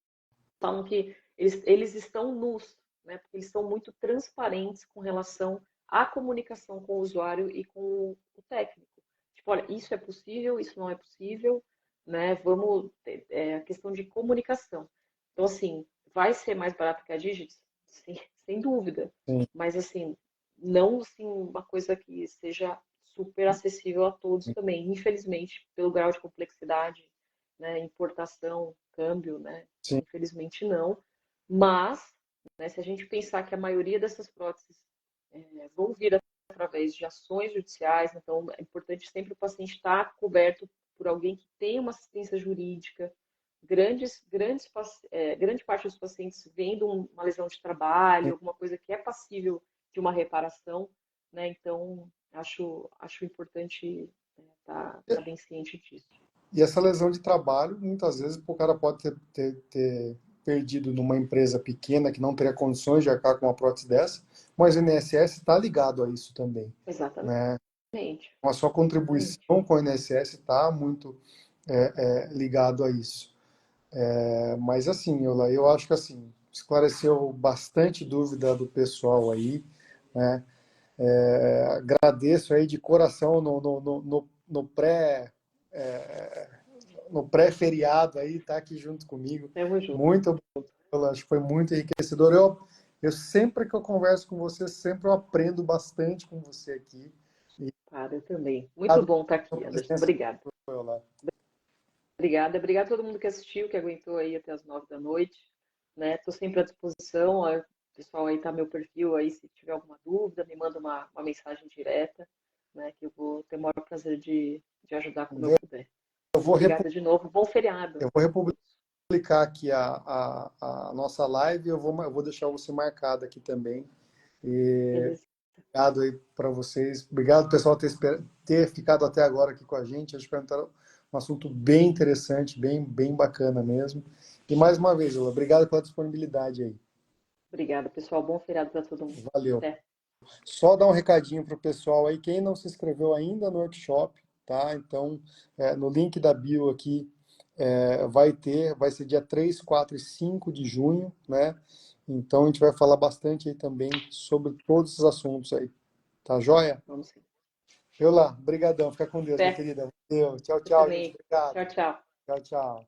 falam que eles estão nus, né? Porque eles são muito transparentes com relação à comunicação com o usuário e com o técnico. Tipo, olha, isso é possível, isso não é possível, né? Vamos, a questão de comunicação. Então, assim, vai ser mais barato que a Digits? Sim, sem dúvida. sim, Mas, assim, não assim, uma coisa que seja super acessível a todos também. Infelizmente, pelo grau de complexidade, né, importação, câmbio, né, sim. infelizmente não. Mas, né, se a gente pensar que a maioria dessas próteses vão vir através de ações judiciais, então é importante sempre o paciente estar coberto por alguém que tenha uma assistência jurídica. Grande parte dos pacientes vendo uma lesão de trabalho, alguma coisa que é passível de uma reparação, né? Então, acho importante tá bem ciente disso. E essa lesão de trabalho, muitas vezes, o cara pode ter perdido numa empresa pequena que não teria condições de arcar com uma prótese dessa, mas o INSS está ligado a isso também, Exatamente. né? A sua contribuição Exatamente. com o INSS está muito ligado a isso. Mas assim, eu acho que assim, esclareceu bastante dúvida do pessoal aí, né? Agradeço aí de coração no pré-feriado aí, tá aqui junto comigo. Tamo junto. Muito obrigado, acho que foi muito enriquecedor. Eu sempre que eu converso com você, sempre eu aprendo bastante com você aqui. E Cara, eu também. Muito obrigado bom estar pela aqui, Anderson. presença, Obrigada. Paula. Obrigada. Obrigada a todo mundo que assistiu, que aguentou aí até as 9 da noite. Né? Estou sempre à disposição. Ó, o pessoal aí tá meu perfil aí, se tiver alguma dúvida, me manda uma mensagem direta, né? Que eu vou ter o maior prazer de ajudar como eu puder. Eu vou, Obrigada de novo. Bom feriado eu vou a todos. republicar aqui a nossa live, eu vou deixar você marcado aqui também. E Beleza. obrigado aí para vocês. Obrigado, pessoal, ter ficado até agora aqui com a gente. Acho que foi um assunto bem interessante, bem bacana mesmo. E mais uma vez, Lula, obrigado pela disponibilidade aí. Obrigada, pessoal. Bom feriado para todo mundo. Valeu. Até. Só dar um recadinho para o pessoal aí, quem não se inscreveu ainda no workshop, tá? Então, no link da bio aqui, vai ser dia 3, 4 e 5 de junho, né? Então, a gente vai falar bastante aí também sobre todos esses assuntos aí. Tá joia? Vamos sim. Eu lá, brigadão, fica com Deus, minha Até. querida. Valeu, tchau, Você tchau, gente, também. obrigado. Tchau, tchau. Tchau, tchau.